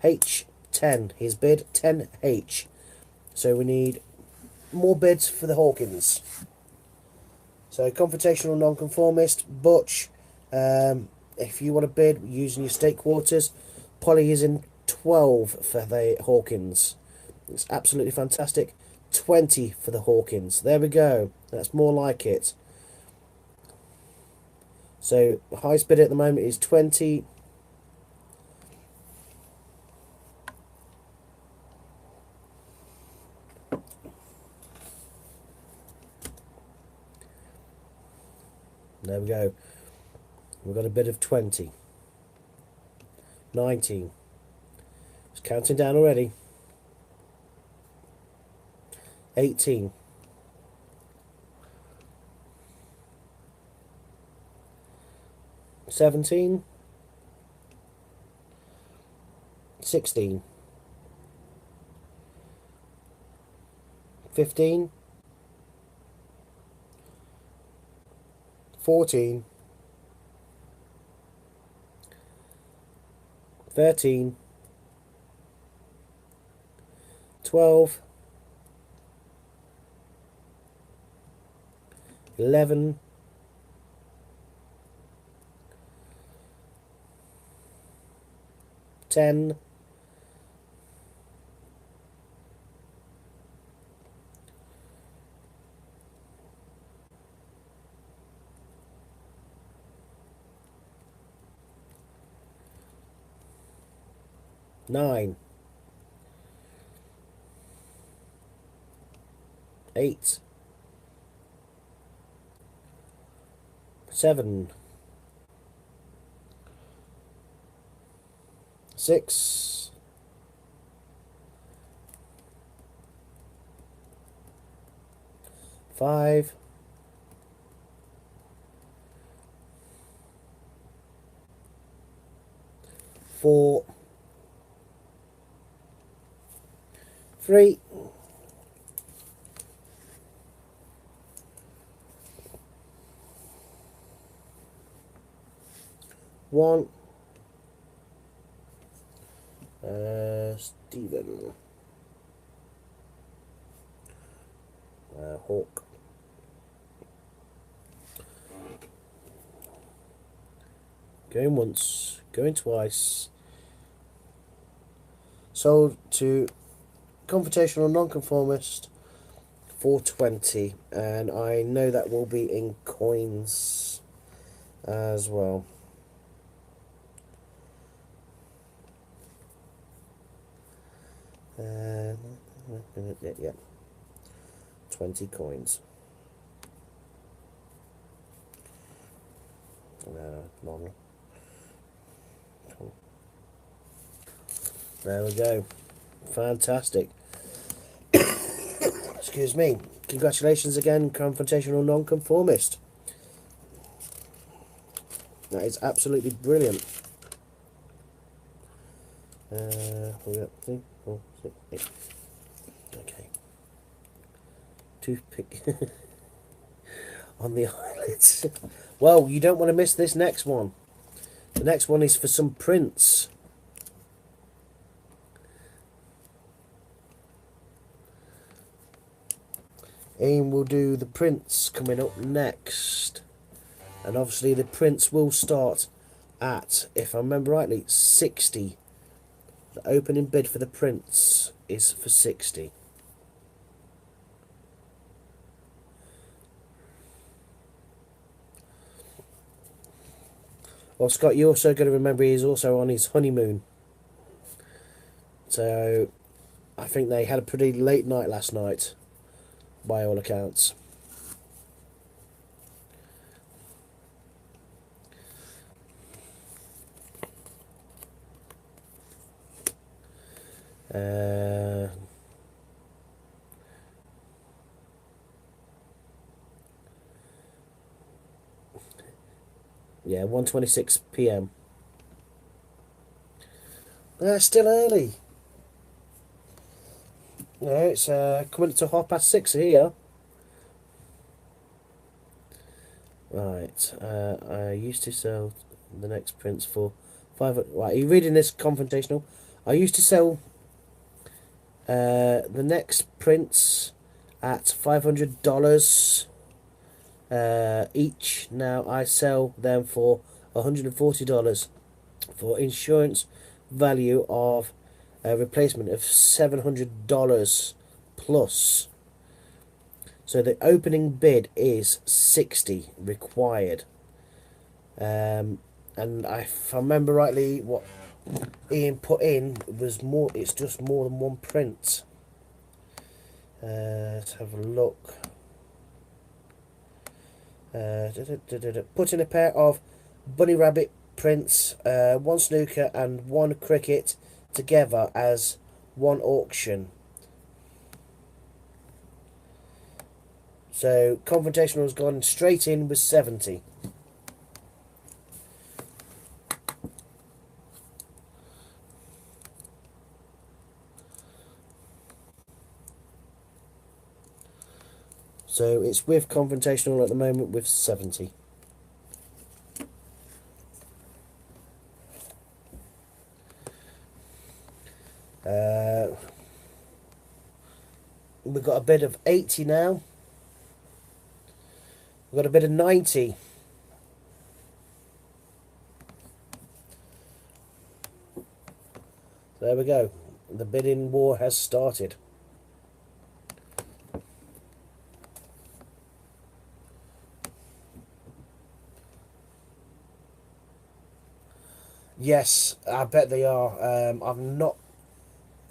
H10. His bid, 10H. So we need more bids for the Hawkins. So confrontational nonconformist, Butch. If you want to bid using your stake quarters, Polly is in 12 for the Hawkins. It's absolutely fantastic. 20 for the Hawkins. There we go. That's more like it. So highest bid at the moment is 20. There we go. We've got a bid of 20. 19. It's counting down already. 18. 17. 16. 15. 14. 13. 12. 11. 10. 9. 8. 7. 6. 5. 4. 3, 1. Stephen. Hawk. Going once, going twice. Sold to confrontational nonconformist 420, and I know that will be in coins as well. Yeah, 20 coins. Normal. There we go. Fantastic. Excuse me. Congratulations again, confrontational nonconformist. That is absolutely brilliant. We got 3, 4, 6, 8. Okay. Toothpick on the eyelids. Well, you don't want to miss this next one. The next one is for some prints. Ian will do the prints coming up next. And obviously the prints will start at, if I remember rightly, 60. The opening bid for the prints is for 60. Well, Scott, you also got to remember he's also on his honeymoon. So I think they had a pretty late night last night, by all accounts. Yeah, 1:26 p.m. Still early. No, it's coming to 6:30 here. Right, I used to sell the next prints for 5. Right, are you reading this confrontational? I used to sell the next prints at $500 each. Now I sell them for $140 for insurance value of a replacement of $700 plus. So the opening bid is 60 required. And if I remember rightly, what Ian put in was more. It's just more than one print. Let's have a look. Put in a pair of bunny rabbit prints, one snooker and one cricket together as one auction. So confrontational has gone straight in with 70. So it's with confrontational at the moment with 70. We've got a bid of 80 now. We've got a bid of 90. There we go. The bidding war has started. Yes, I bet they are. I've not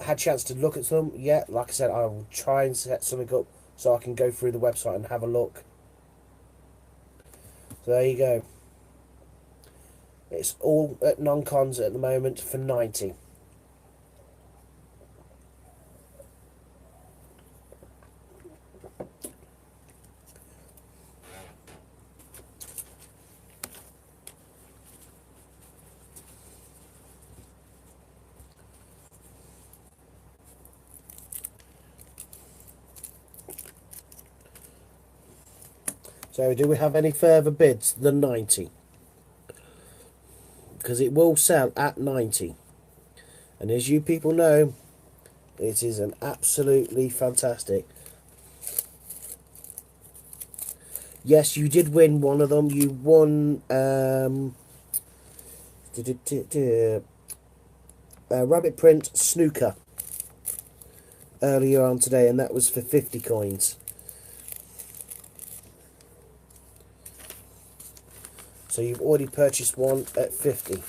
had a chance to look at them yet. Like I said, I will try and set something up so I can go through the website and have a look. So there you go. It's all at non-cons at the moment for 90. So do we have any further bids than 90? Because it will sell at 90. And as you people know, it is an absolutely fantastic. Yes, you did win one of them. You won rabbit print snooker earlier on today, and that was for 50 coins. So you've already purchased one at 50.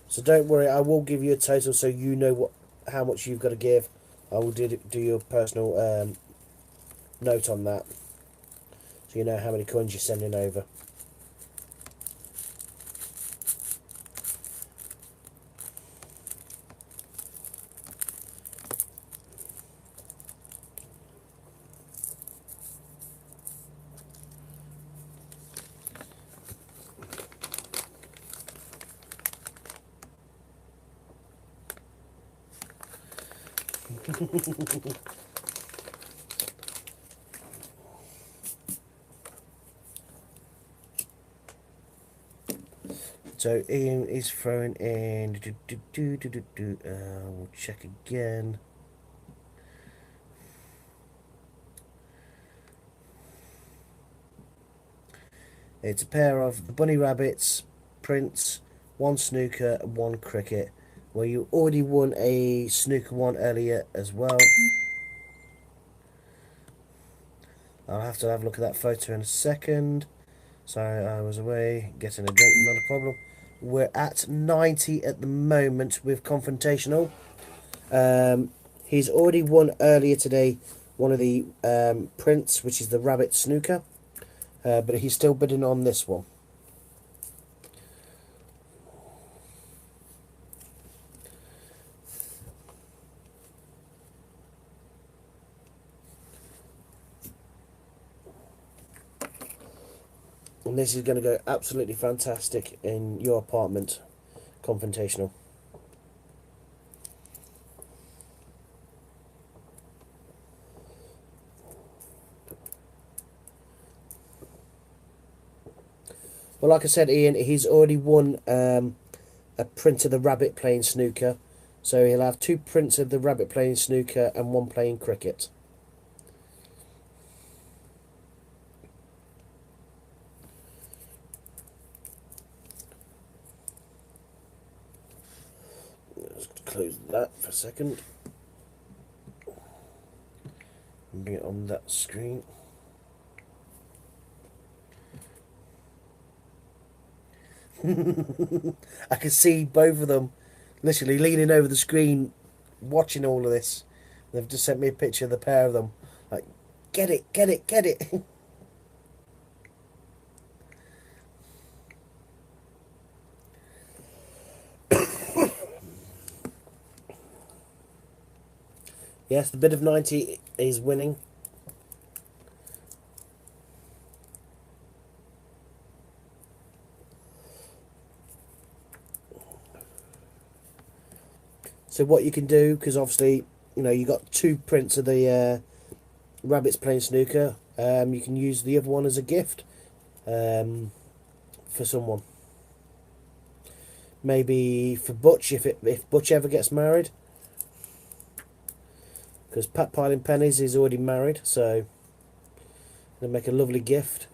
So don't worry, I will give you a total so you know how much you've got to give. I will do your personal note on that, so you know how many coins you're sending over. So Ian is throwing in. We'll check again. It's a pair of bunny rabbits, prints, one snooker, and one cricket. Well, you already won a snooker one earlier as well. I'll have to have a look at that photo in a second. Sorry, I was away getting a drink, not a problem. We're at 90 at the moment with Confrontational. He's already won earlier today one of the prints, which is the rabbit snooker. But he's still bidding on this one. And this is going to go absolutely fantastic in your apartment, Confrontational. Well, like I said, Ian, he's already won a print of the rabbit playing snooker. So he'll have 2 prints of the rabbit playing snooker and 1 playing cricket. Let's close that for a second. And bring it on that screen. I can see both of them literally leaning over the screen watching all of this. They've just sent me a picture of the pair of them. Like, get it, get it, get it. Yes, the bid of 90 is winning. So what you can do, because obviously, you know, you got 2 prints of the rabbits playing snooker. You can use the other one as a gift for someone. Maybe for Butch, if Butch ever gets married. Because Pat Piling Pennies is already married, so they'll make a lovely gift.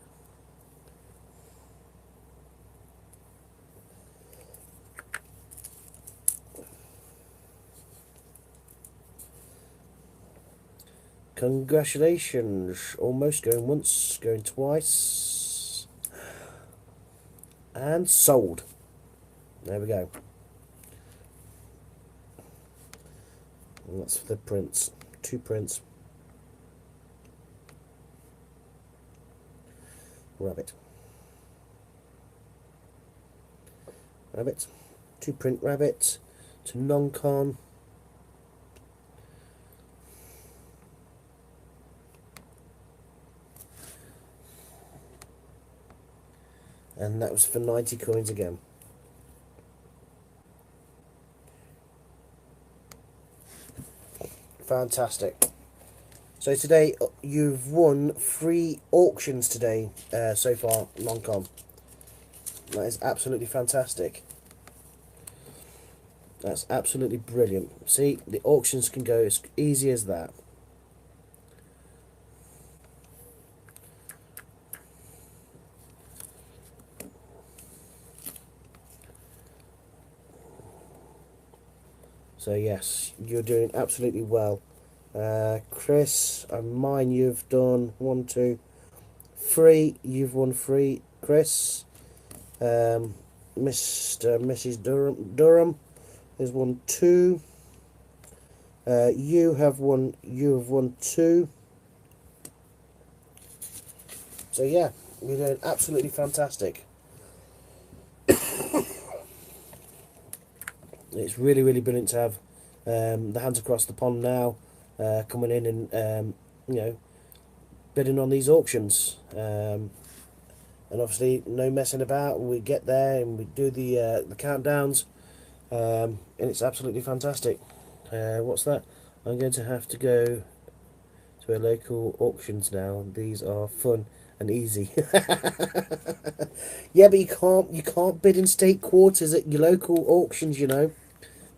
Congratulations. Almost going once, going twice. And sold. There we go. And that's for the prints. 2 prints. Rabbit. Rabbit. 2 print rabbit. To non-con. And that was for 90 coins again. Fantastic. So today you've won 3 auctions today so far, Longcom. That is absolutely fantastic. That's absolutely brilliant. See, the auctions can go as easy as that. So yes, you're doing absolutely well. Chris, and mine you've done 1, 2, 3. You've won 3, Chris. Mr. and Mrs. Durham has won 2. You have won 2. So yeah, you're doing absolutely fantastic. It's really, really brilliant to have the hands across the pond now coming in and you know, bidding on these auctions. And obviously, no messing about. We get there and we do the countdowns, and it's absolutely fantastic. What's that? I'm going to have to go to a local auctions now. These are fun and easy. Yeah, but you can't bid in state quarters at your local auctions, you know.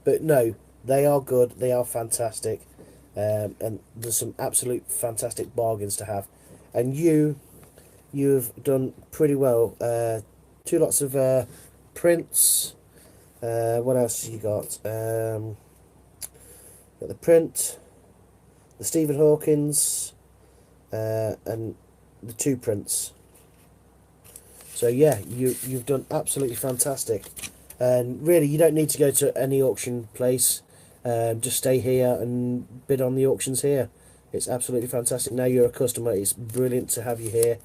But no, they are good. They are fantastic, and there's some absolute fantastic bargains to have. And you've done pretty well. 2 lots of prints. What else you got? Got the print, the Stephen Hawkins, and the 2 prints. So yeah, you've done absolutely fantastic. And really, you don't need to go to any auction place. Just stay here and bid on the auctions here. It's absolutely fantastic. Now you're a customer. It's brilliant to have you here.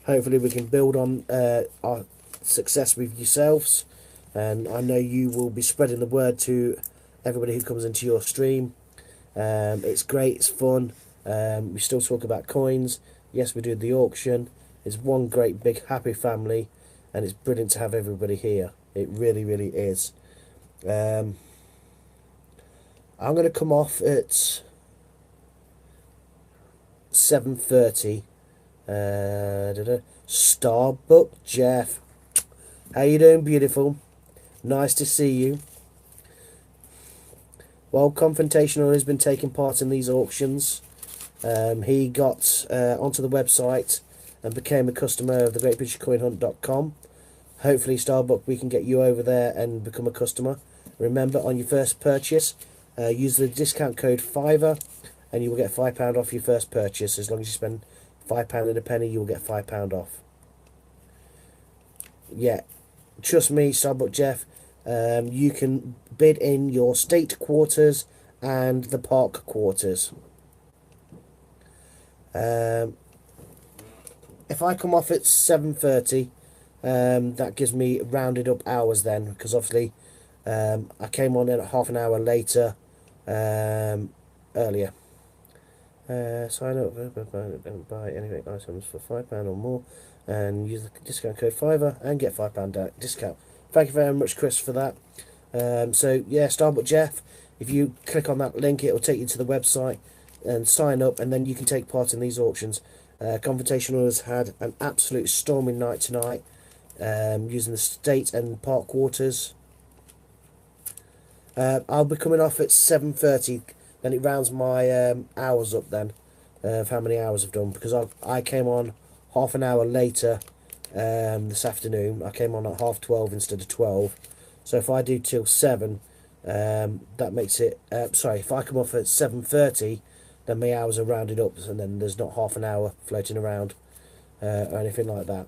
Hopefully we can build on our success with yourselves. And I know you will be spreading the word to everybody who comes into your stream. It's great. It's fun. We still talk about coins. Yes, we do the auction. It's one great big happy family. And it's brilliant to have everybody here. It really, really is. I'm going to come off at 7:30. Starbuck Jeff, how you doing, beautiful? Nice to see you. Well, Confrontational has been taking part in these auctions. He got onto the website and became a customer of the GreatBritishCoinHunt.com. Hopefully, Starbuck, we can get you over there and become a customer. Remember, on your first purchase, use the discount code FIVER and you will get £5 off your first purchase. As long as you spend £5 and a penny, you will get £5 off. Yeah, trust me, Starbuck Jeff, you can bid in your state quarters and the park quarters. If I come off at 7:30, that gives me rounded up hours then, because obviously I came on in half an hour later earlier. Sign up, don't buy anything items for £5 or more, and use the discount code FIVER and get £5 discount. Thank you very much, Chris, for that. So yeah, Starbuck Jeff, if you click on that link, it will take you to the website and sign up, and then you can take part in these auctions. Confrontational has had an absolute storming night tonight, using the state and park quarters. I'll be coming off at 7:30. Then it rounds my hours up then, of how many hours I've done, because I came on half an hour later this afternoon. I came on at 12:30 instead of 12. So if I do till 7, that makes it, sorry, if I come off at 7:30, then my hours are rounded up, and then there's not half an hour floating around or anything like that.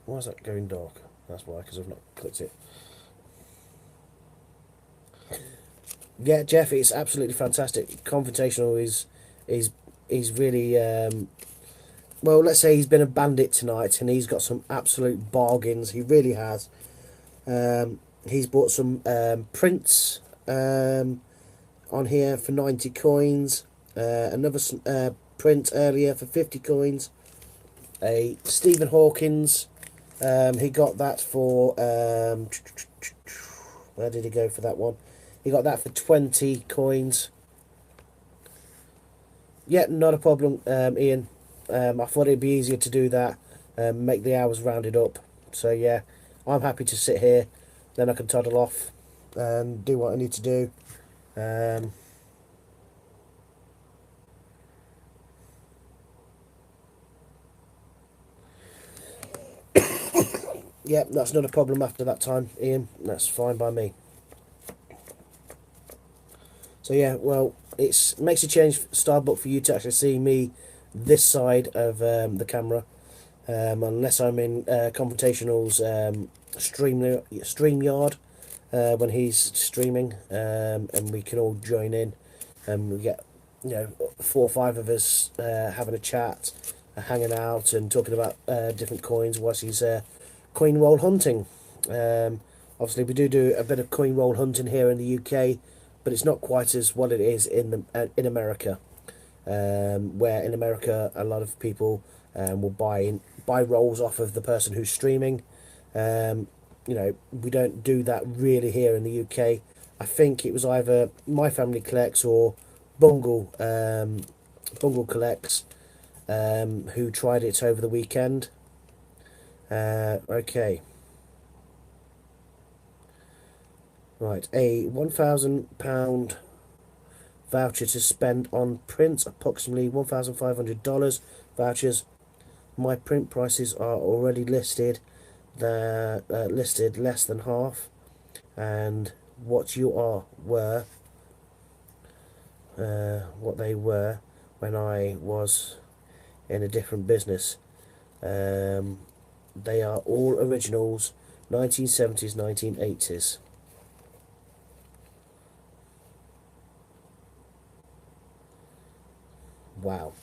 Why is that going dark? That's why, because I've not clicked it. Yeah, Jeff, it's absolutely fantastic. Confrontational is really well, let's say he's been a bandit tonight, and he's got some absolute bargains. He really has. He's bought some prints on here for 90 coins. Another print earlier for 50 coins. A Stephen Hawkins. He got that for where did he go for that one? He got that for 20 coins. Yeah, not a problem, Ian. I thought it'd be easier to do that, make the hours rounded up. So yeah, I'm happy to sit here. Then I can toddle off and do what I need to do. Um, yeah, that's not a problem after that time, Ian. That's fine by me. So yeah, well, it makes a change, Starbuck, for you to actually see me this side of the camera. Unless I'm in Confrontational's StreamYard when he's streaming, and we can all join in, and we get, you know, 4 or 5 of us having a chat, hanging out and talking about different coins whilst he's coin roll hunting. Obviously, we do a bit of coin roll hunting here in the UK, but it's not quite as what it is in America, where in America a lot of people will buy rolls off of the person who's streaming. You know, we don't do that really here in the UK. I think it was either My Family Collects or Bungle Collects, who tried it over the weekend. Okay. Right, a £1,000 voucher to spend on prints, approximately $1,500 vouchers. My print prices are already listed. They're listed less than half, and what they were when I was in a different business. They are all originals, 1970s, 1980s. Wow.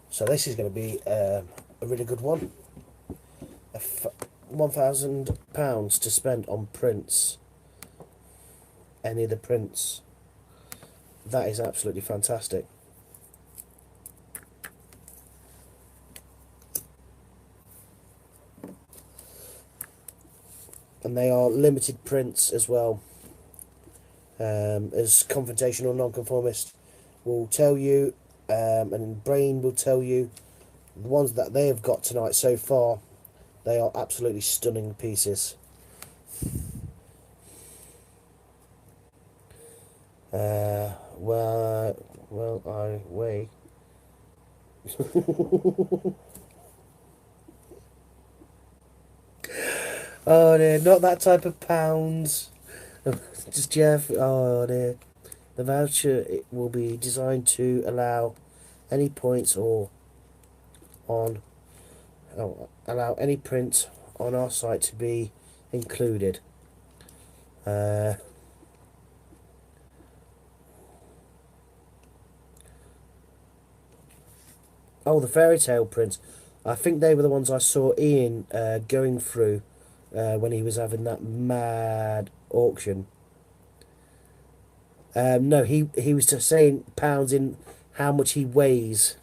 So this is going to be a really good one. £1,000 to spend on prints. Any of the prints. That is absolutely fantastic. And they are limited prints as well. As Confrontational Nonconformist will tell you, and Brain will tell you, the ones that they have got tonight so far, they are absolutely stunning pieces. Well, I weigh. Oh dear, not that type of pounds. Just Jeff. Oh dear. The voucher, it will be designed to allow any points or on allow any print on our site to be included. Oh, the fairy tale prints. I think they were the ones I saw Ian going through when he was having that mad auction. No, he was just saying pounds in how much he weighs,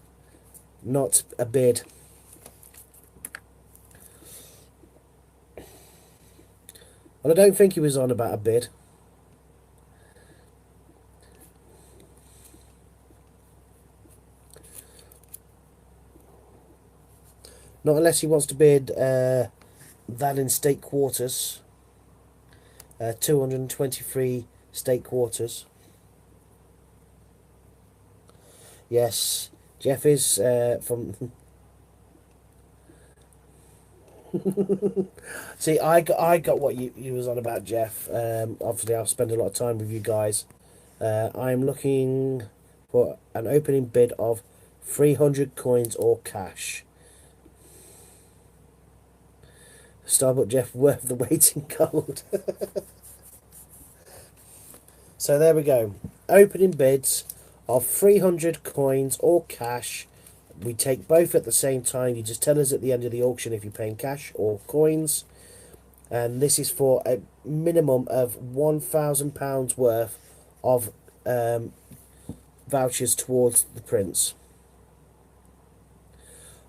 not a bid. Well, I don't think he was on about a bid. Not unless he wants to bid that in state quarters. 223 state quarters. Yes, Jeff is from... See, I got what you was on about, Jeff. Obviously, I'll spend a lot of time with you guys. I'm looking for an opening bid of 300 coins or cash. Starbuck Jeff worth the weight in gold. So there we go. Opening bids of 300 coins or cash. We take both at the same time. You just tell us at the end of the auction if you're paying cash or coins. And this is for a minimum of £1,000 worth of vouchers towards the prints.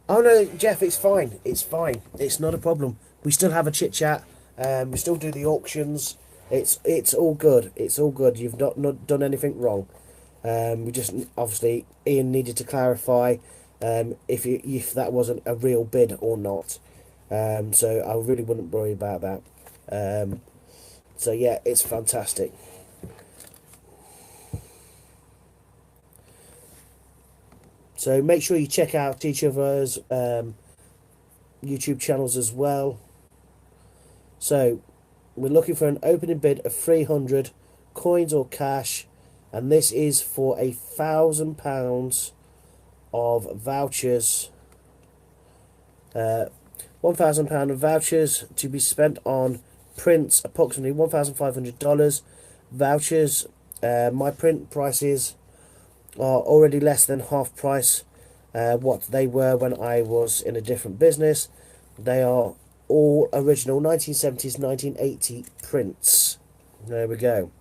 Oh no, Jeff, it's fine. It's fine. It's not a problem. We still have a chit chat. We still do the auctions. It's all good. It's all good. You've not done anything wrong. We just obviously Ian needed to clarify if that wasn't a real bid or not. So I really wouldn't worry about that. So yeah, it's fantastic. So make sure you check out each of us YouTube channels as well. So we're looking for an opening bid of 300 coins or cash, and this is for £1,000 of vouchers. £1,000 of vouchers to be spent on prints, approximately $1,500 vouchers. My print prices are already less than half price what they were when I was in a different business. They are all original 1970s, 1980 prints. There we go.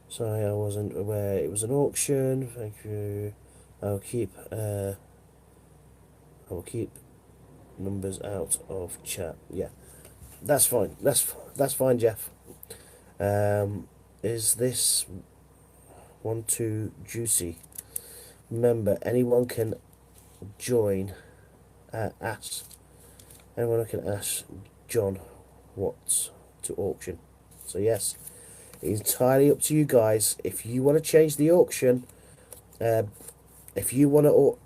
Sorry, I wasn't aware it was an auction. Thank you. I will keep numbers out of chat. Yeah, that's fine. That's fine, Jeff. Is this one too juicy? Remember, anyone can join. Anyone can ask John what's to auction. So yes, it's entirely up to you guys. If you want to change the auction, if you want to,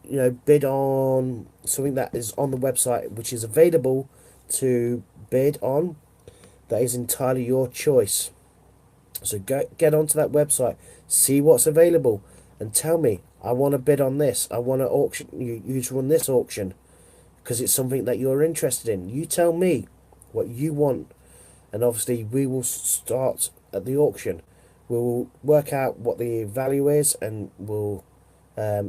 bid on something that is on the website, which is available to bid on, that is entirely your choice. So get onto that website, see what's available, and tell me, I want to bid on this. I want to auction. You to run this auction because it's something that you're interested in. You tell me what you want, and obviously we will start at the auction. We'll work out what the value is, and we'll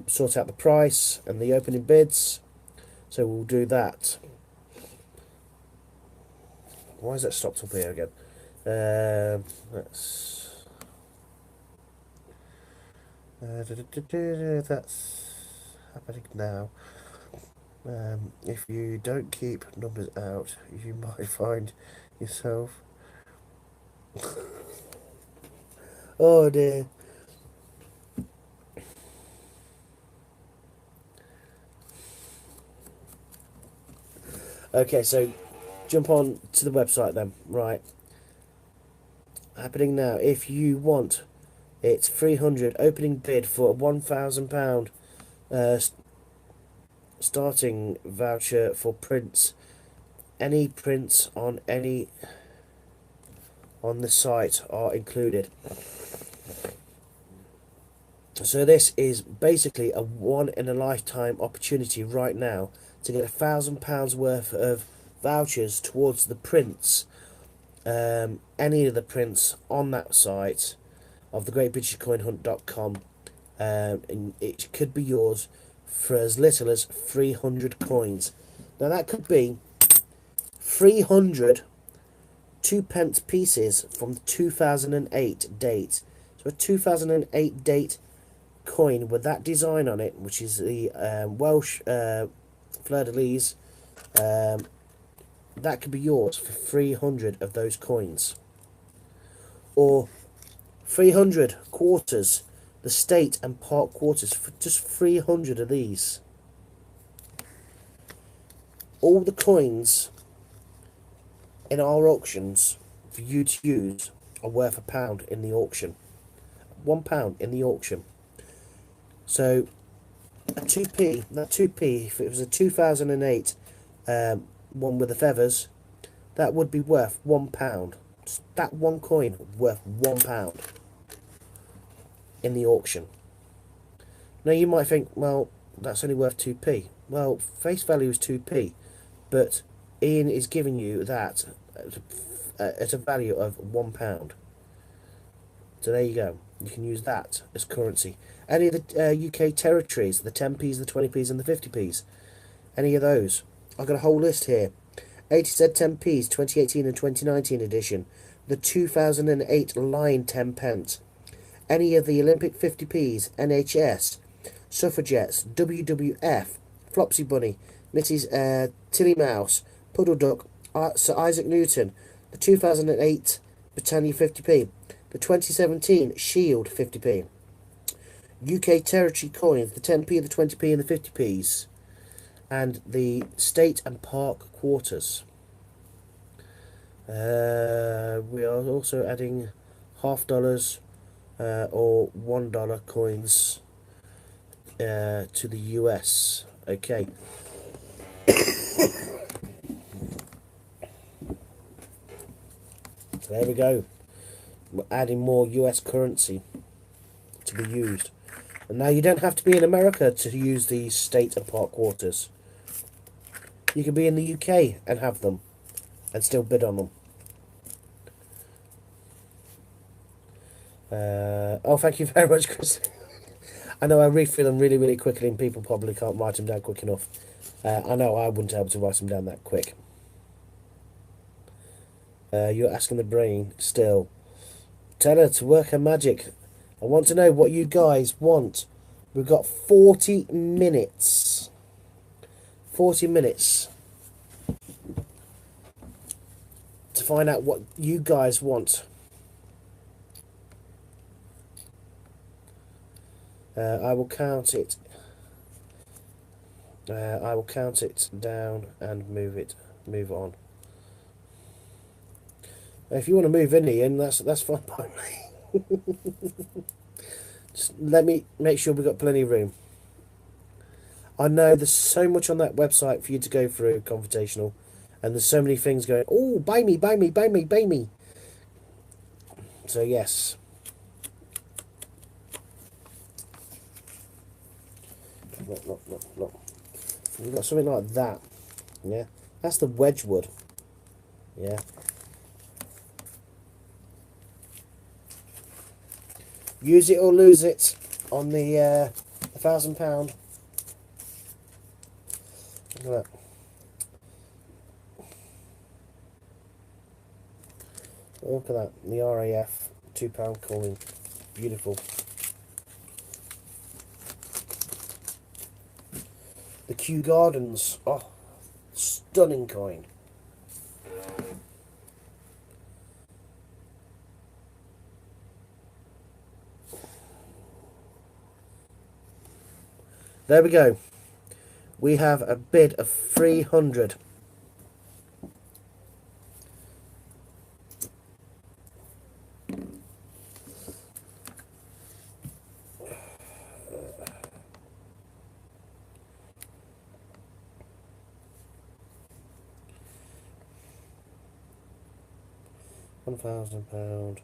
sort out the price and the opening bids. So we'll do that. Why is that stopped up here again? That's happening now. If you don't keep numbers out, you might find yourself. Oh dear. Okay, so jump on to the website then. Right. Happening now. If you want, it's 300 opening bid for £1,000 starting voucher for prints. Any prints on the site are included. So this is basically a one in a lifetime opportunity right now to get £1,000 worth of vouchers towards the prints. Any of the prints on that site of thegreatbritishcoinhunt.com, and it could be yours for as little as 300 coins. Now that could be 300 2-pence pieces from the 2008 date. So a 2008 date coin with that design on it, which is the Welsh fleur-de-lis, that could be yours for 300 of those coins. Or 300 quarters, the state and park quarters, for just 300 of these. All the coins in our auctions for you to use are worth £1 in the auction. £1 in the auction. So a 2p, that 2p, if it was a 2008 one with the feathers, that would be worth £1. That one coin worth £1 in the auction. Now you might think, well, that's only worth 2p. Well, face value is 2p, but Ian is giving you that at a value of £1. So there you go. You can use that as currency. Any of the UK territories, the 10p's, the 20p's and the 50p's, any of those. I've got a whole list here. 80Z 10p's, 2018 and 2019 edition. The 2008 line 10p. Any of the Olympic 50p's, NHS, Suffragettes, WWF, Flopsy Bunny, Mrs. Tilly Mouse, Puddle Duck, Sir Isaac Newton, the 2008 Britannia 50p, the 2017 Shield 50p, UK Territory coins, the 10p, the 20p and the 50p's, and the State and Park quarters. We are also adding $half or $1 coins to the US. Okay. So there we go. We're adding more US currency to be used. And now you don't have to be in America to use these State and Park quarters. You can be in the UK and have them and still bid on them. Oh, thank you very much, Chris. I know I read through them really, really quickly and people probably can't write them down quick enough. I know I wouldn't be able to write them down that quick. You're asking the brain still. Tell her to work her magic. I want to know what you guys want. We've got 40 minutes. 40 minutes to find out what you guys want. I will count it. I will count it down and move it on. If you want to move in, Ian, that's fine by me. Just let me make sure we've got plenty of room. I know there's so much on that website for you to go through, Confrontational, and there's so many things going, oh, buy me, buy me, buy me, buy me. So, yes. Look. We've got something like that. Yeah. That's the Wedgwood. Yeah. Use it or lose it on the £1,000. Look at that. Look at that. The RAF £2 coin. Beautiful. The Kew Gardens. Oh, stunning coin. There we go. We have a bid of 300. £1,000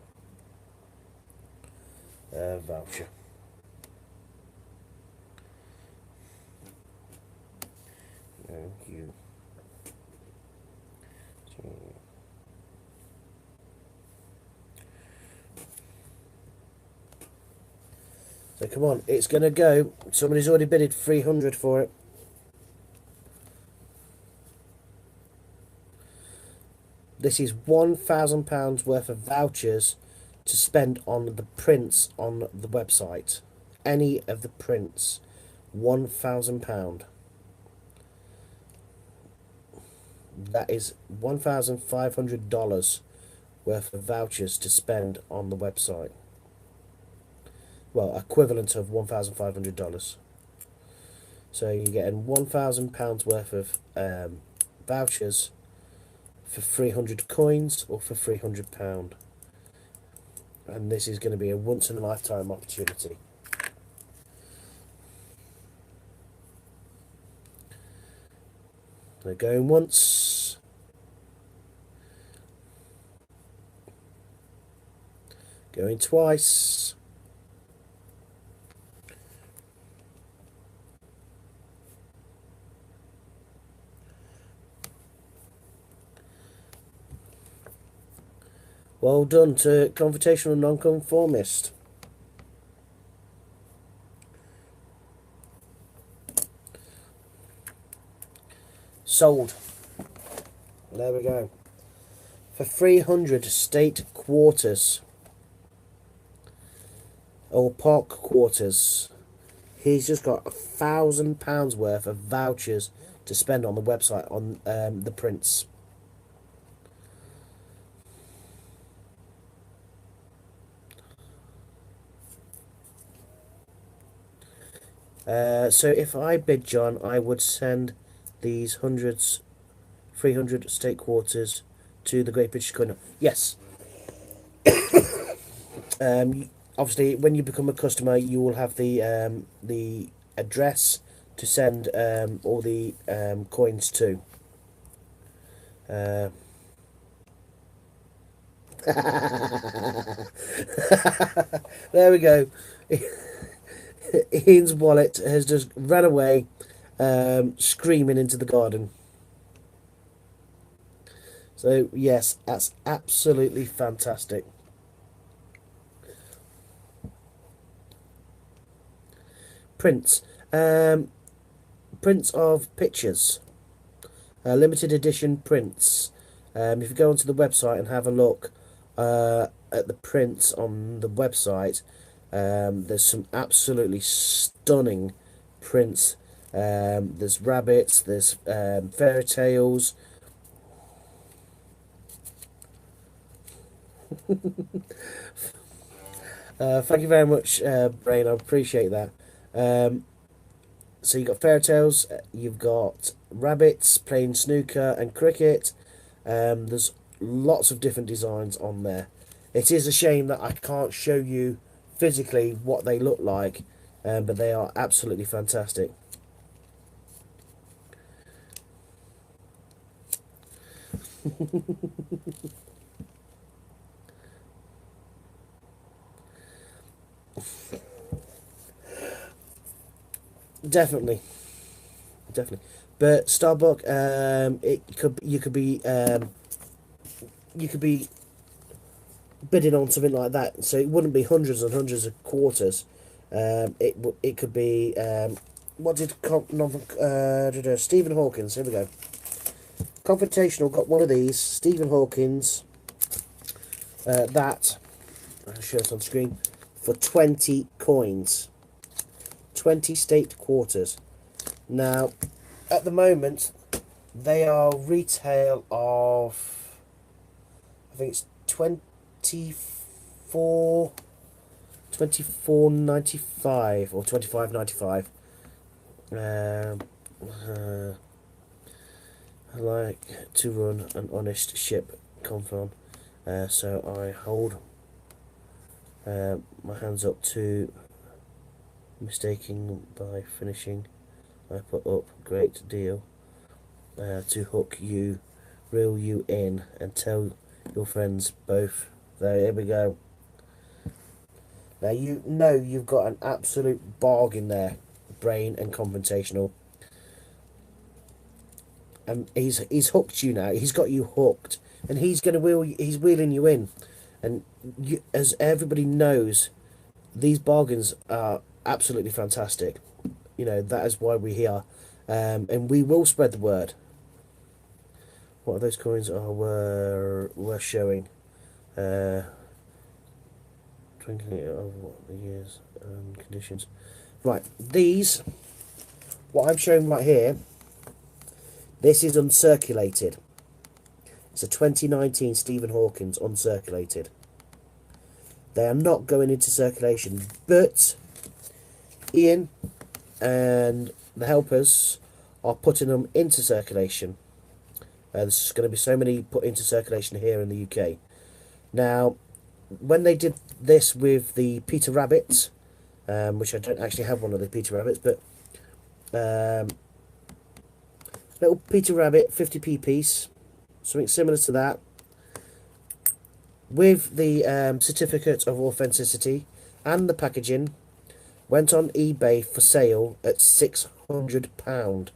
voucher. Thank you. So come on, it's going to go. Somebody's already bidded 300 for it. This is £1,000 worth of vouchers to spend on the prints on the website. Any of the prints. £1,000. That is $1,500 worth of vouchers to spend on the website. Well, equivalent of $1,500. So you're getting £1,000 worth of vouchers for 300 coins or for £300. And this is going to be a once in a lifetime opportunity. They're going once. Going twice. Well done to Confrontational Nonconformist. Sold. There we go. For 300 state quarters. Or park quarters. He's just got £1,000 worth of vouchers to spend on the website on the prints. So if I bid John, I would send these 300 state quarters to the Great British Gun. Yes. Obviously, when you become a customer, you will have the address to send all the coins to. There we go. Ian's wallet has just run away, screaming into the garden. So yes, that's absolutely fantastic. Prints, prints of pictures, limited edition prints. If you go onto the website and have a look at the prints on the website, there's some absolutely stunning prints. There's rabbits, there's fairy tales. Thank you very much, Brain. I appreciate that. So you've got fairy tales, you've got rabbits playing snooker and cricket. There's lots of different designs on there. It is a shame that I can't show you physically what they look like, but they are absolutely fantastic. Definitely, definitely. But Starbuck, you could be bidding on something like that, so it wouldn't be hundreds and hundreds of quarters. It could be what did Stephen Hawkins? Here we go. Confrontational got one of these. Stephen Hawkins. That I'll show it on screen for 20 coins. 20 state quarters. Now, at the moment, they are retail of, I think it's 24.95 or 25.95. I like to run an honest ship, Confron. So I hold my hands up to mistaking by finishing. I put up great deal to hook you, reel you in, and tell your friends both. There we go. Now you know you've got an absolute bargain there, Brain and Confrontational. And he's hooked you now. He's got you hooked, and he's wheeling you in, and you, as everybody knows, these bargains are absolutely fantastic. You know, that is why we're here, and we will spread the word. What are those coins we're showing? Drinking it over what the years and conditions. Right, these, what I'm showing right here, this is uncirculated. It's a 2019 Stephen Hawkins uncirculated. They are not going into circulation, but Ian and the helpers are putting them into circulation. There's going to be so many put into circulation here in the UK. Now, when they did this with the Peter Rabbit, which I don't actually have one of the Peter Rabbits, but little Peter Rabbit 50p piece, something similar to that, with the certificate of authenticity and the packaging, went on eBay for sale at £600.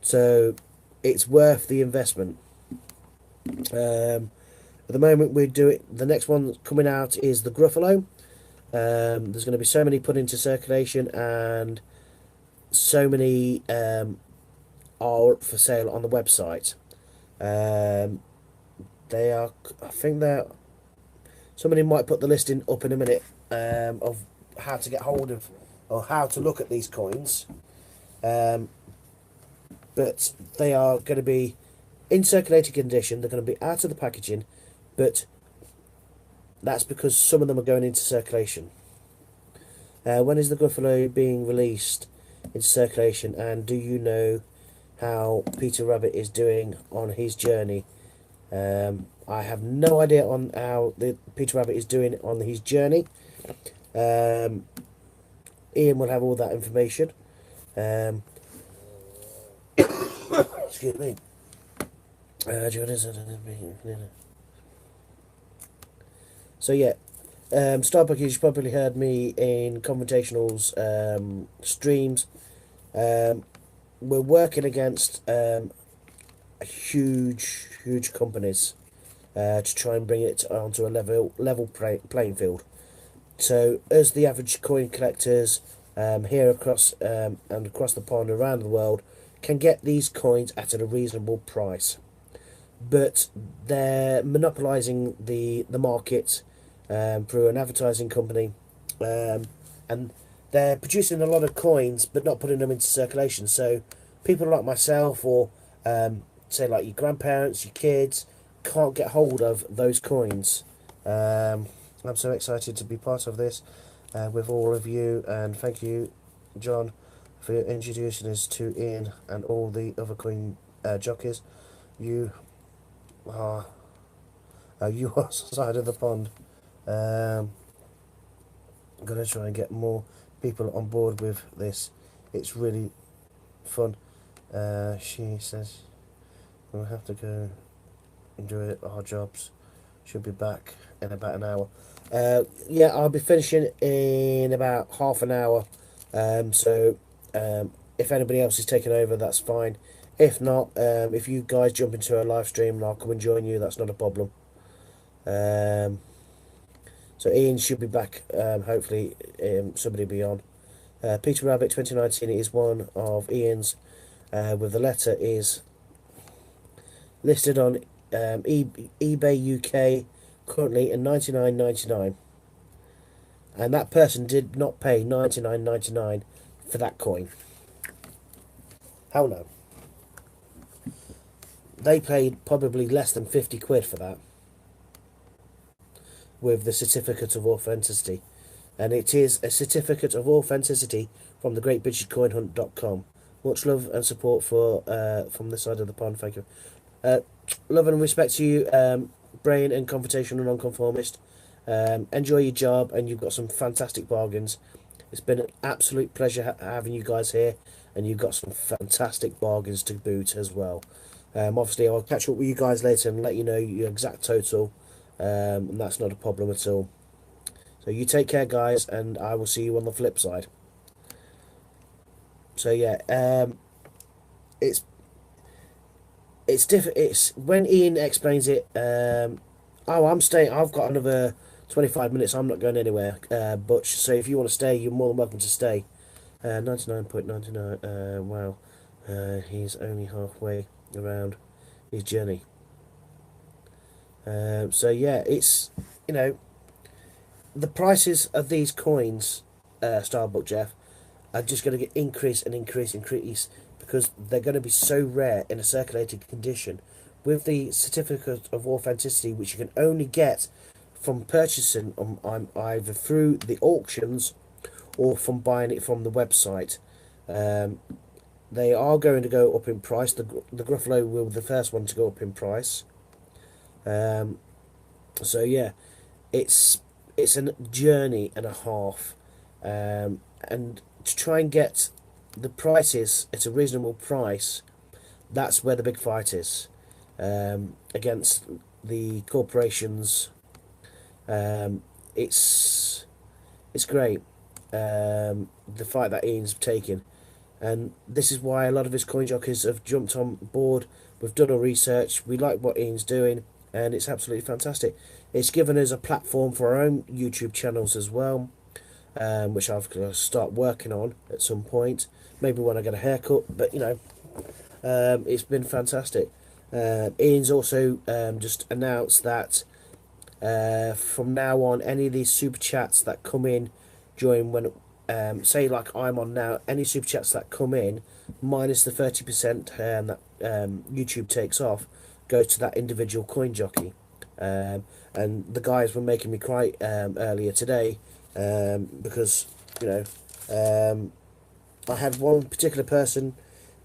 So it's worth the investment. At the moment we're doing, the next one coming out is the Gruffalo. There's going to be so many put into circulation, and so many are up for sale on the website. I think somebody might put the listing up in a minute of how to get hold of or how to look at these coins. But they are going to be in circulating condition. They're going to be out of the packaging, but that's because some of them are going into circulation. When is the Gruffalo being released into circulation, and do you know how Peter Rabbit is doing on his journey? I have no idea on how the Peter Rabbit is doing on his journey. Ian will have all that information. Excuse me. So yeah, Starbuck, you've probably heard me in Confrontational's streams. We're working against huge companies to try and bring it onto a level playing field. So as the average coin collectors here across and across the pond around the world can get these coins at a reasonable price, but they're monopolising the market through an advertising company, and they're producing a lot of coins but not putting them into circulation. So people like myself, or say like your grandparents, your kids, can't get hold of those coins. I'm so excited to be part of this with all of you, and thank you, John, for introducing us to Ian and all the other coin jockeys. You are side of the pond. I'm gonna try and get more people on board with this. It's really fun. She says we'll have to go and do our jobs. She'll be back in about an hour. Yeah, I'll be finishing in about half an hour. So if anybody else is taking over, that's fine. If not, if you guys jump into a live stream and I'll come and join you, that's not a problem. So Ian should be back, hopefully somebody will be on. Peter Rabbit 2019 is one of Ian's, with the letter is listed on eBay UK currently at $99.99, and that person did not pay $99.99 for that coin. Hell no. They paid probably less than 50 quid for that, with the certificate of authenticity, and it is a certificate of authenticity from the greatbritish.coinhunt.com. Much love and support for from this side of the pond. Thank you. Love and respect to you, Brain and Confrontational Nonconformist. Enjoy your job, and you've got some fantastic bargains. It's been an absolute pleasure having you guys here, and you've got some fantastic bargains to boot as well. Obviously, I'll catch up with you guys later and let you know your exact total, and that's not a problem at all. So you take care, guys, and I will see you on the flip side. So yeah, it's different. It's when Ian explains it. Oh, I'm staying. I've got another 25 minutes. I'm not going anywhere. But so if you want to stay, you're more than welcome to stay. 99.99. Wow. He's only halfway around his journey. So yeah, it's, you know, the prices of these coins, Starbuck Jeff, are just going to get increase and increase, because they're going to be so rare in a circulated condition. With the certificate of authenticity, which you can only get from purchasing either through the auctions or from buying it from the website, they are going to go up in price. The Gruffalo will be the first one to go up in price. So yeah, it's a journey and a half, and to try and get the prices at a reasonable price, that's where the big fight is, against the corporations. It's great, the fight that Ian's taking, and this is why a lot of his coin jockeys have jumped on board. We've done our research, we like what Ian's doing, and it's absolutely fantastic. It's given us a platform for our own YouTube channels as well, which I've got to start working on at some point, maybe when I get a haircut, but you know, it's been fantastic. Ian's also just announced that from now on, any of these super chats that come in during when, say like I'm on now, any super chats that come in, minus the 30% that YouTube takes off, goes to that individual coin jockey. And the guys were making me cry earlier today, because, you know, I had one particular person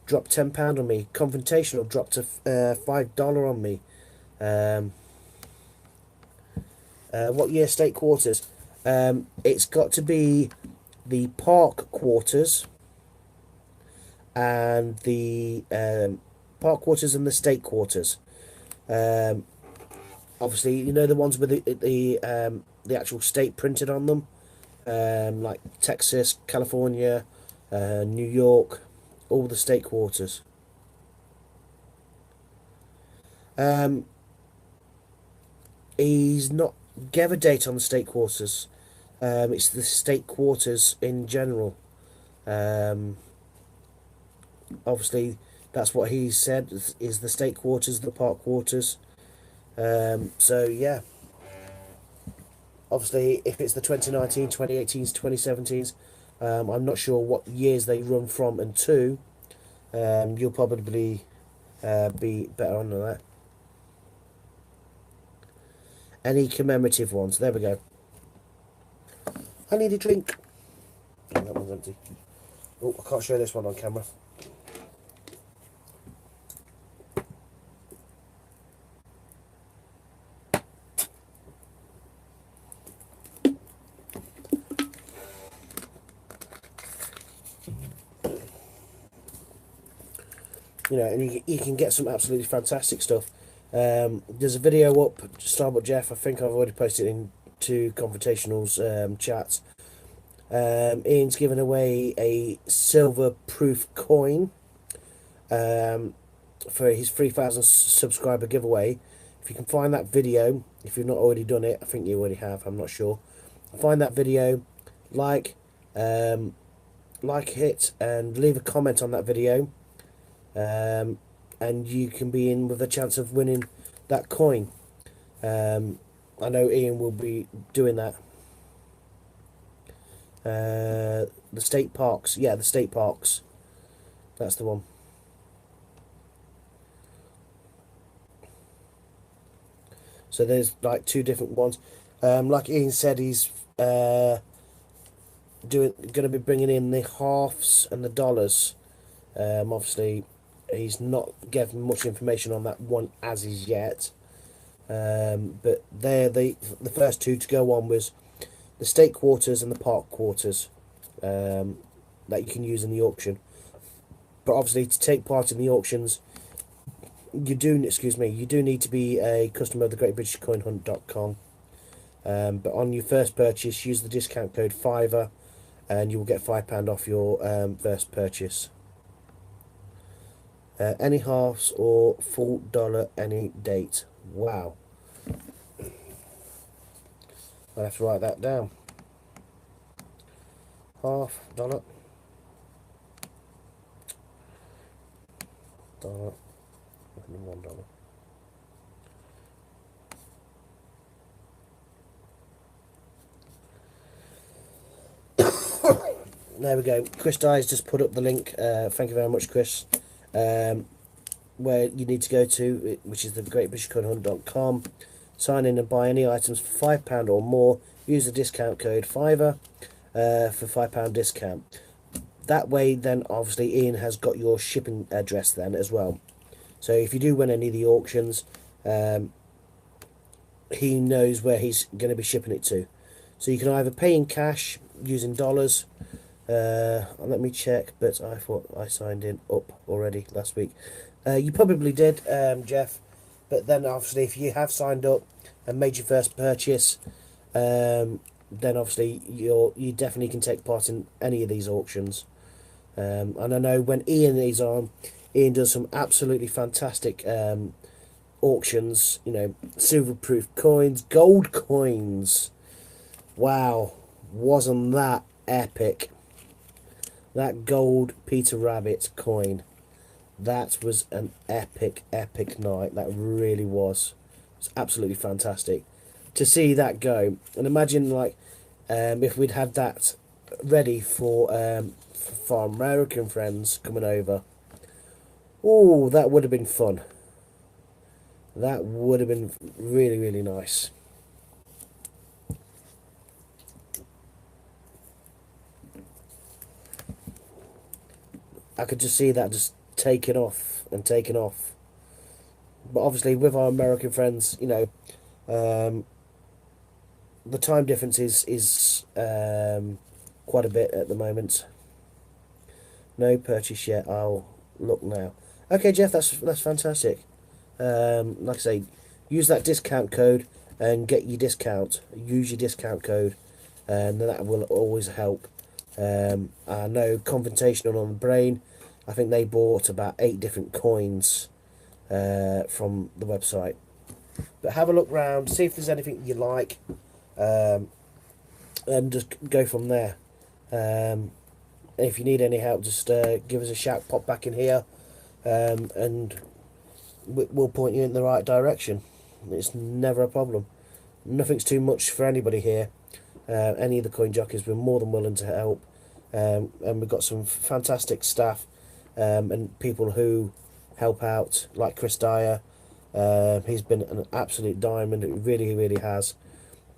drop £10 on me. Confrontational dropped to $5 on me. What year state quarters? It's got to be the park quarters and the park quarters and the state quarters. Obviously, you know the ones with the actual state printed on them, like Texas, California, New York, all the state quarters. He's not gave a date on the state quarters. It's the state quarters in general. Obviously, that's what he said, is the state quarters, the park quarters. So yeah, obviously if it's the 2019, 2018s, 2017s, I'm not sure what years they run from and to. You'll probably be better on than that. Any commemorative ones? There we go. I need a drink. Oh, that one's empty. Oh, I can't show this one on camera. You know, and you can get some absolutely fantastic stuff. There's a video up, Starbuck Jeff. I think I've already posted it into Confrontational's chats. Ian's given away a silver proof coin for his 3,000 subscriber giveaway. If you can find that video, if you've not already done it, I think you already have, I'm not sure. Find that video, like it, and leave a comment on that video. And you can be in with a chance of winning that coin. I know Ian will be doing that. The state parks, yeah, the state parks. That's the one. So there's like two different ones. Like Ian said, he's going to be bringing in the halves and the dollars. Obviously, he's not given much information on that one as is yet. But they're the first two to go on was the state quarters and the park quarters, that you can use in the auction. But obviously, to take part in the auctions, you do need to be a customer of the GreatBritishCoinHunt.com. But on your first purchase, use the discount code FIVER, and you will get £5 off your first purchase. Any halves or full dollar any date. Wow. I'll have to write that down. Half dollar. Dollar. And $1. There we go. Chris Dyer's just put up the link. Thank you very much, Chris. Where you need to go to, which is the GreatBritishCoinHunt.com. Sign in and buy any items for £5 or more. Use the discount code FIVER for £5 discount. That way, then obviously Ian has got your shipping address then as well. So if you do win any of the auctions, he knows where he's going to be shipping it to. So you can either pay in cash using dollars. Let me check, but I thought I signed in up already last week. You probably did, Jeff, but then obviously if you have signed up and made your first purchase, then obviously you definitely can take part in any of these auctions. And I know when Ian is on, Ian does some absolutely fantastic auctions. You know, silver proof coins, gold coins. Wow, wasn't that epic? That gold Peter Rabbit coin, that was an epic night. That really was. It's absolutely fantastic to see that go. And imagine, like, if we'd had that ready for our American friends coming over. Oh, that would have been fun. That would have been really, really nice. I could just see that just taking off and taking off. But obviously, with our American friends, um, the time difference is quite a bit at the moment. No purchase yet. I'll look now. Okay, Jeff, that's fantastic. Like I say, use that discount code and get your discount. Use your discount code, and that will always help. I know Confrontational on the Brain. I think they bought about 8 different coins from the website. But have a look round, see if there's anything you like, um, and just go from there. If you need any help, just give us a shout, pop back in here, and we'll point you in the right direction. It's never a problem. Nothing's too much for anybody here. Any of the coin jockeys, we're more than willing to help. And we've got some fantastic staff and people who help out, like Chris Dyer. He's been an absolute diamond. It really, really has.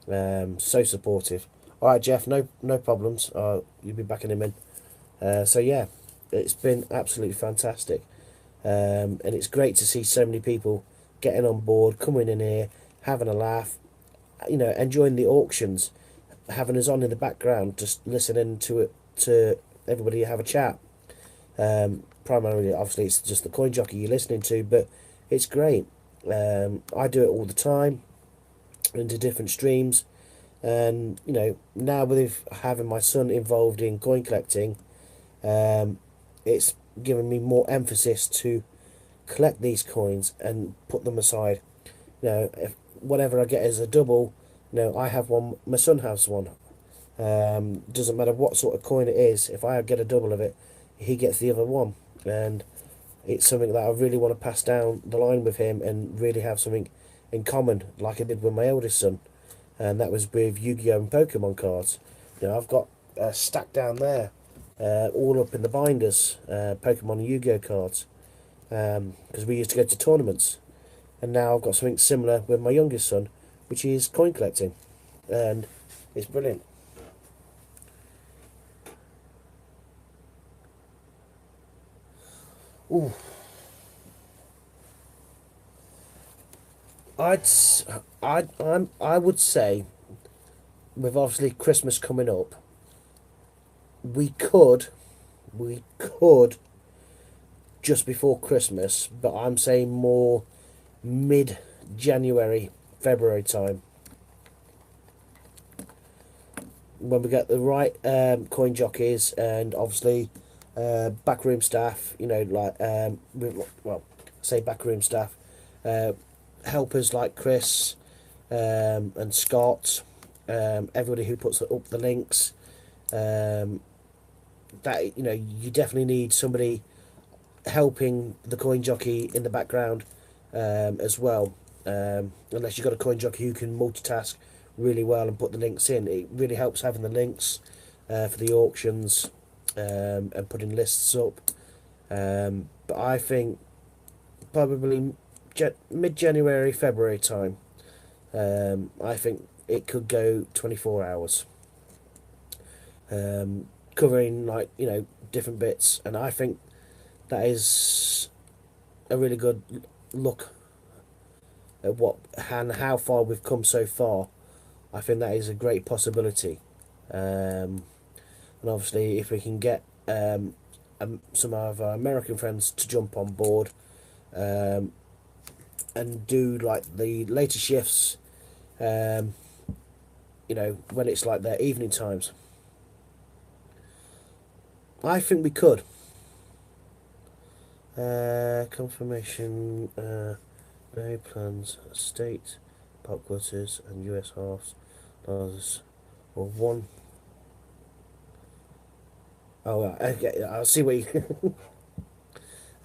So supportive. All right, Jeff. No problems. You'll be backing him in. So yeah, it's been absolutely fantastic. And it's great to see so many people getting on board, coming in here, having a laugh, enjoying the auctions, having us on in the background, just listening to everybody have a chat. Primarily, obviously, it's just the coin jockey you're listening to, but it's great. I do it all the time, into different streams, and now with having my son involved in coin collecting, it's given me more emphasis to collect these coins and put them aside. If whatever I get is a double, I have one, my son has one. Doesn't matter what sort of coin it is, if I get a double of it, he gets the other one. And it's something that I really want to pass down the line with him and really have something in common, like I did with my eldest son. And that was with Yu-Gi-Oh! And Pokemon cards. I've got a stack down there, all up in the binders, Pokemon and Yu-Gi-Oh! Cards, because we used to go to tournaments. And now I've got something similar with my youngest son, which is coin collecting. And it's brilliant. Ooh. I would say, with obviously Christmas coming up, we could just before Christmas, but I'm saying more mid-January, February time, when we get the right coin jockeys and obviously backroom staff, say backroom staff, helpers like Chris and Scott, everybody who puts up the links. That you definitely need somebody helping the coin jockey in the background as well. Unless you've got a coin jockey who can multitask really well and put the links in, it really helps having the links for the auctions and putting lists up. But I think probably mid-January, February time. I think it could go 24 hours, covering different bits, and I think that is a really good look at what and how far we've come so far. I think that is a great possibility, and obviously if we can get some of our American friends to jump on board and do like the later shifts, when it's like their evening times, I think we could. Confirmation, no plans, state, pop quarters and US halves, dollars, or one. Oh, okay, I'll see what you...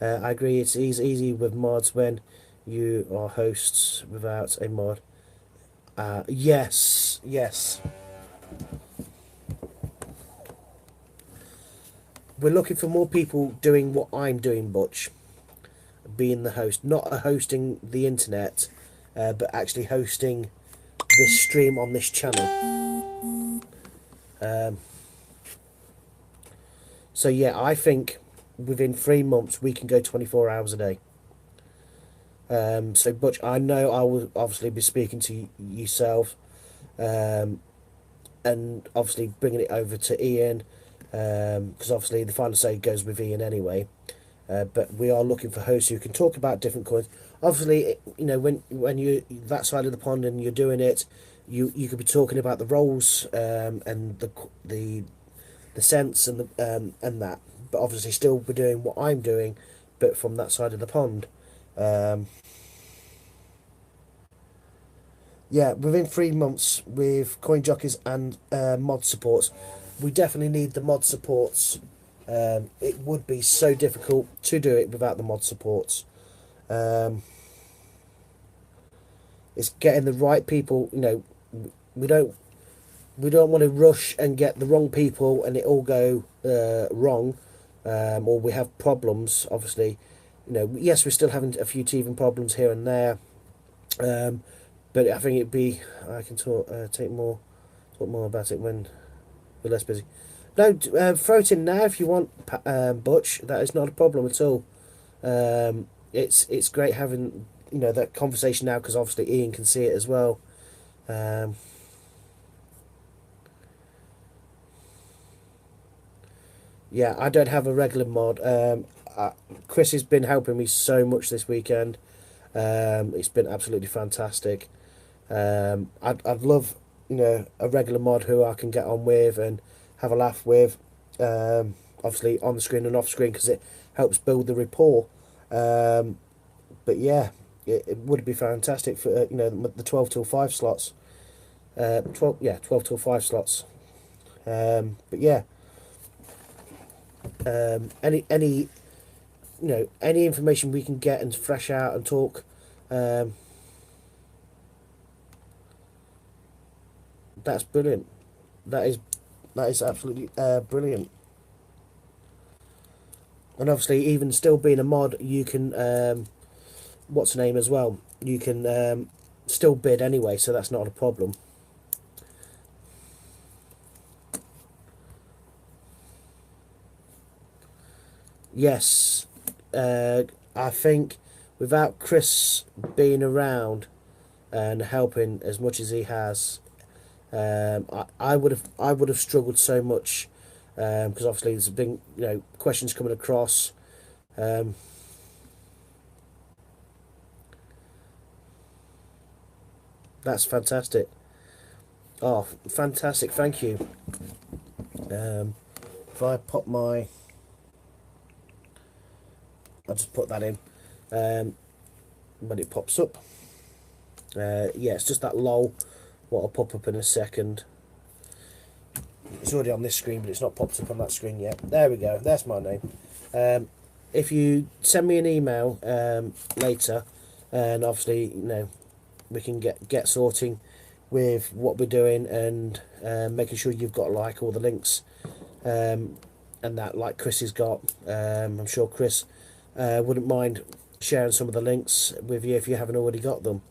I agree, it's easy with mods when you are hosts without a mod. Yes. we're looking for more people doing what I'm doing, Butch, being the host, not hosting the internet, but actually hosting this stream on this channel. So yeah, I think within 3 months we can go 24 hours a day. So Butch, I know I will obviously be speaking to yourself, and obviously bringing it over to Ian, because obviously the final say goes with Ian anyway. But we are looking for hosts who can talk about different coins. Obviously, you know, when you that side of the pond and you're doing it, you could be talking about the roles, and the sense and and that. But obviously, still be doing what I'm doing, but from that side of the pond. Yeah, within 3 months with coin jockeys and mod supports, we definitely need the mod supports. It would be so difficult to do it without the mod supports. It's getting the right people. You know, we don't we don't want to rush and get the wrong people and it all go wrong, or we have problems. Obviously, you know, yes, we're still having a few teething problems here and there, but I think it'd be I can talk talk more about it when we're less busy. No, throw it in now if you want, Butch. That is not a problem at all. It's great having that conversation now because obviously Ian can see it as well. Yeah, I don't have a regular mod. Chris has been helping me so much this weekend. It's been absolutely fantastic. I'd love a regular mod who I can get on with and have a laugh with. Obviously on the screen and off screen because it helps build the rapport. But yeah, it would be fantastic for the 12 till 5 slots. 12 till 5 slots. But yeah, any any information we can get and fresh out and talk, that's brilliant. That is absolutely brilliant. And obviously, even still being a mod, you can what's the name as well. You can still bid anyway, so that's not a problem. Yes, I think without Chris being around and helping as much as he has, I would have struggled so much because obviously there's been questions coming across. That's fantastic. Oh, fantastic! Thank you. If I pop my, I'll just put that in when it pops up. Yeah, it's just that lol. What will pop up in a second. It's already on this screen, but it's not popped up on that screen yet. There we go. That's my name. If you send me an email later, and obviously we can get sorting with what we're doing and making sure you've got like all the links and that like Chris has got. I'm sure Chris wouldn't mind sharing some of the links with you if you haven't already got them.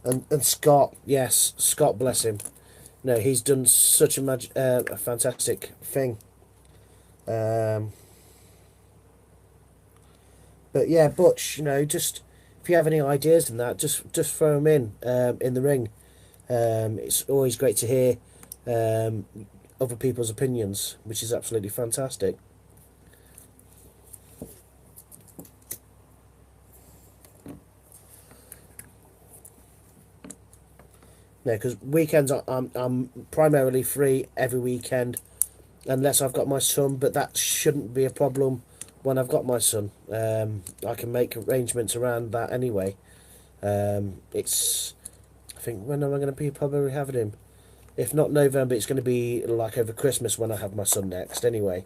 And Scott, yes, Scott, bless him. No, he's done such a fantastic thing. But yeah, Butch, just if you have any ideas in that, just throw them in the ring. It's always great to hear other people's opinions, which is absolutely fantastic. No, because weekends I'm primarily free every weekend, unless I've got my son. But that shouldn't be a problem when I've got my son. I can make arrangements around that anyway. It's I think when am I going to be probably having him? If not November, it's going to be like over Christmas when I have my son next. Anyway,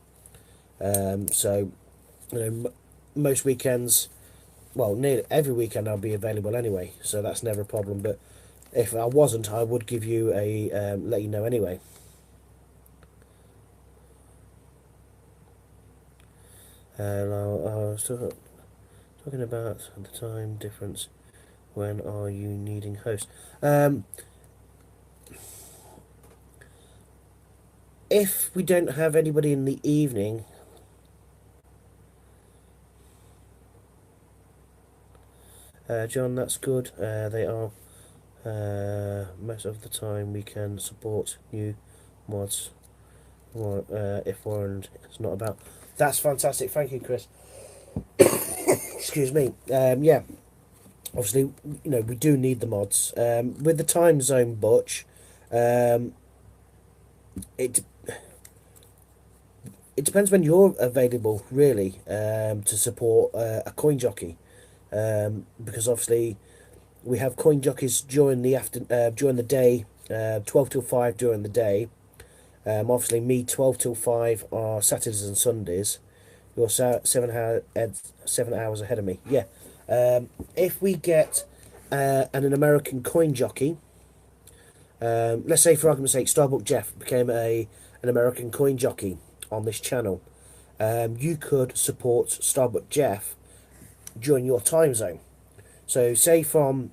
so most weekends, well, nearly every weekend I'll be available anyway. So that's never a problem. But if I wasn't, I would give you a let you know anyway. I was talking about the time difference. When are you needing hosts? If we don't have anybody in the evening, John, that's good. They are most of the time we can support new mods. If Warren is not about, that's fantastic. Thank you, Chris. Excuse me. Yeah, obviously, we do need the mods. With the time zone, Butch. Um, it it depends when you're available, really, to support a coin jockey, because obviously we have coin jockeys during the day, 12 till 5 during the day. Obviously, me 12 till 5 are Saturdays and Sundays. You're 7 hours ahead of me. Yeah. If we get an American coin jockey, let's say for argument's sake, Starbuck Jeff became an American coin jockey on this channel. You could support Starbuck Jeff during your time zone. So, say from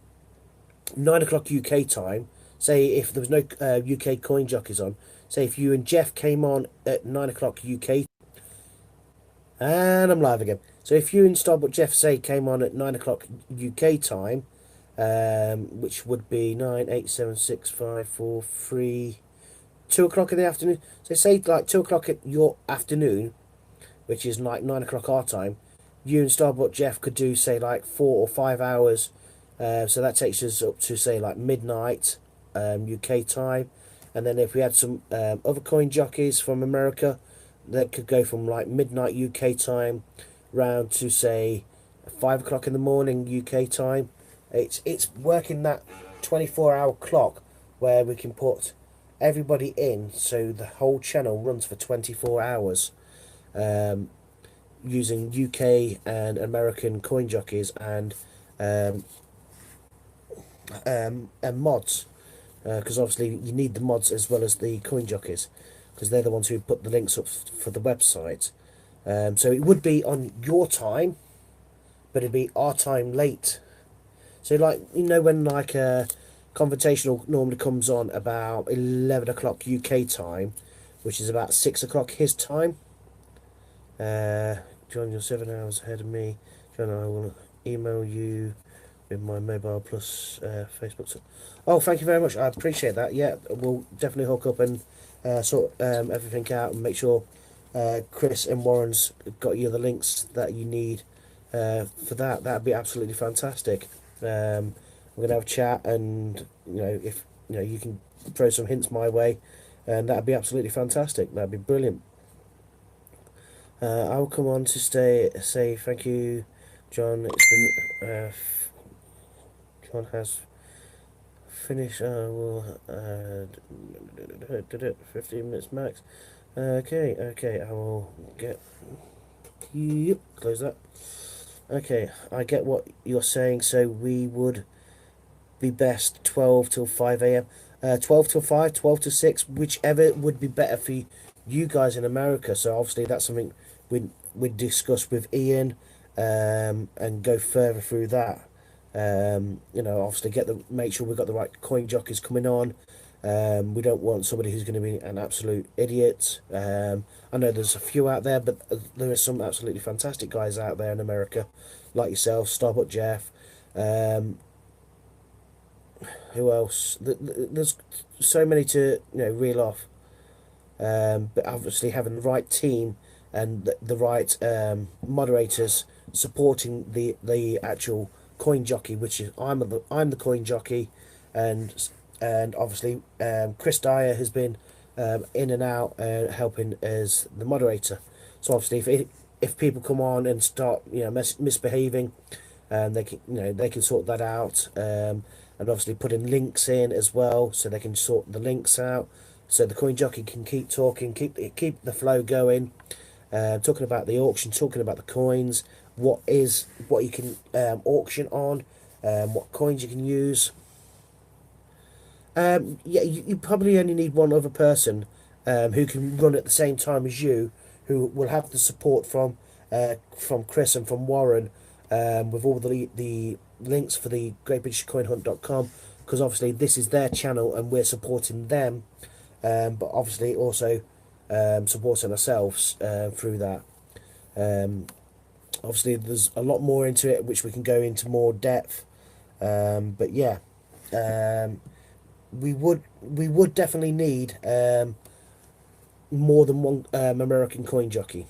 9 o'clock UK time, say if there was no UK coin jockeys on, say if you and Jeff came on at 9 o'clock UK, and I'm live again. So if you and Starbuck Jeff, say, came on at 9 o'clock UK time, which would be 9, 8, 7, 6, 5, 4, 3, 2 o'clock in the afternoon. So say like 2 o'clock at your afternoon, which is like 9 o'clock our time, you and Starbuck Jeff could do, say, like 4 or 5 hours. So that takes us up to, say, like midnight UK time. And then if we had some other coin jockeys from America, that could go from like midnight UK time round to, say, 5 o'clock in the morning UK time. It's working that 24-hour clock where we can put everybody in, so the whole channel runs for 24 hours, using UK and American coin jockeys um, and mods, because obviously you need the mods as well as the coin jockeys, because they're the ones who put the links up for the website. So it would be on your time, but it'd be our time late. So, like, when like a Confrontational normally comes on about 11 o'clock UK time, which is about 6 o'clock his time. John, you're 7 hours ahead of me. John, I will email you with my mobile plus Facebook. Oh, thank you very much. I appreciate that. Yeah, we'll definitely hook up and sort everything out and make sure Chris and Warren's got you the links that you need for that. That'd be absolutely fantastic. We're gonna have a chat, and if you can throw some hints my way, and that'd be absolutely fantastic. That'd be brilliant. I will come on to say thank you, John. It's been John has finished. We'll 15 minutes max. Okay. I will get. Yep, close that. Okay, I get what you're saying. So we would be best 12 till 5 a.m. 12 till 5, 12 till 6, whichever would be better for you guys in America. So obviously that's something we'd discuss with Ian, and go further through that. Obviously make sure we've got the right coin jockeys coming on. We don't want somebody who's going to be an absolute idiot. I know there's a few out there, but there are some absolutely fantastic guys out there in America, like yourself, Starbuck Jeff. Who else? There's so many to reel off. But obviously having the right team and the right moderators supporting the actual coin jockey, which is I'm the coin jockey, and obviously Chris Dyer has been in and out helping as the moderator. So obviously if people come on and start misbehaving, they can sort that out, and obviously putting links in as well, so they can sort the links out, so the coin jockey can keep talking, keep the flow going, talking about the auction, talking about the coins, what you can auction on, what coins you can use. Yeah, you probably only need one other person who can run at the same time as you, who will have the support from from Chris and from Warren, with all the links for the greatbritishcoinhunt.com, because obviously this is their channel and we're supporting them, but obviously also supporting ourselves through that. Obviously there's a lot more into it which we can go into more depth, but yeah, we would definitely need more than one American coin jockey.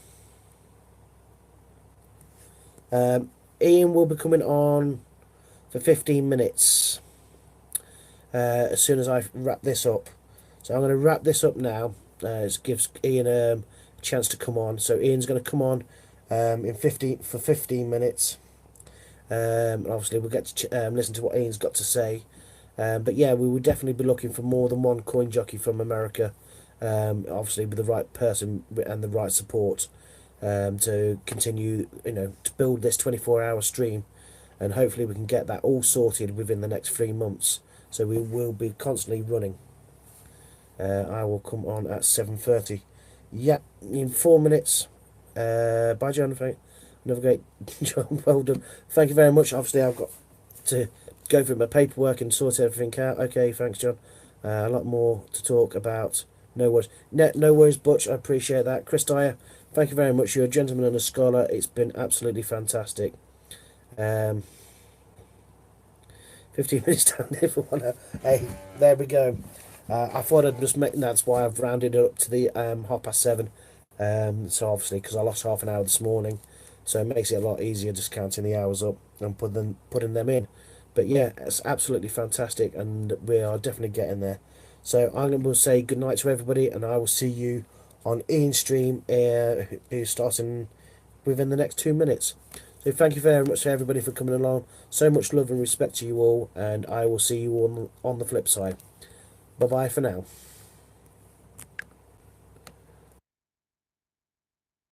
Ian will be coming on for 15 minutes as soon as I wrap this up. So I'm going to wrap this up now. It gives Ian a chance to come on. So Ian's going to come on in 15 minutes. Obviously we'll get to listen to what Ian's got to say. But yeah, we will definitely be looking for more than one coin jockey from America. Obviously with the right person and the right support, to continue, to build this 24-hour stream, and hopefully we can get that all sorted within the next 3 months. So we will be constantly running. I will come on at 7:30. Yeah, in 4 minutes. Bye, Jonathan. Another great job. Well done. Thank you very much. Obviously, I've got to go through my paperwork and sort everything out. Okay, thanks, John. A lot more to talk about. No worries. No worries, Butch. I appreciate that. Chris Dyer, thank you very much. You're a gentleman and a scholar. It's been absolutely fantastic. 15 minutes down there for 1 hour. Hey, there we go. I thought I'd just make, that's why I've rounded it up to the 7:30. So obviously, because I lost half an hour this morning, so it makes it a lot easier just counting the hours up and putting them in. But yeah, it's absolutely fantastic, and we are definitely getting there. So I'm going to say good night to everybody, and I will see you on Ian's stream, who's starting within the next 2 minutes. So thank you very much to everybody for coming along. So much love and respect to you all, and I will see you all on the flip side. Bye bye for now.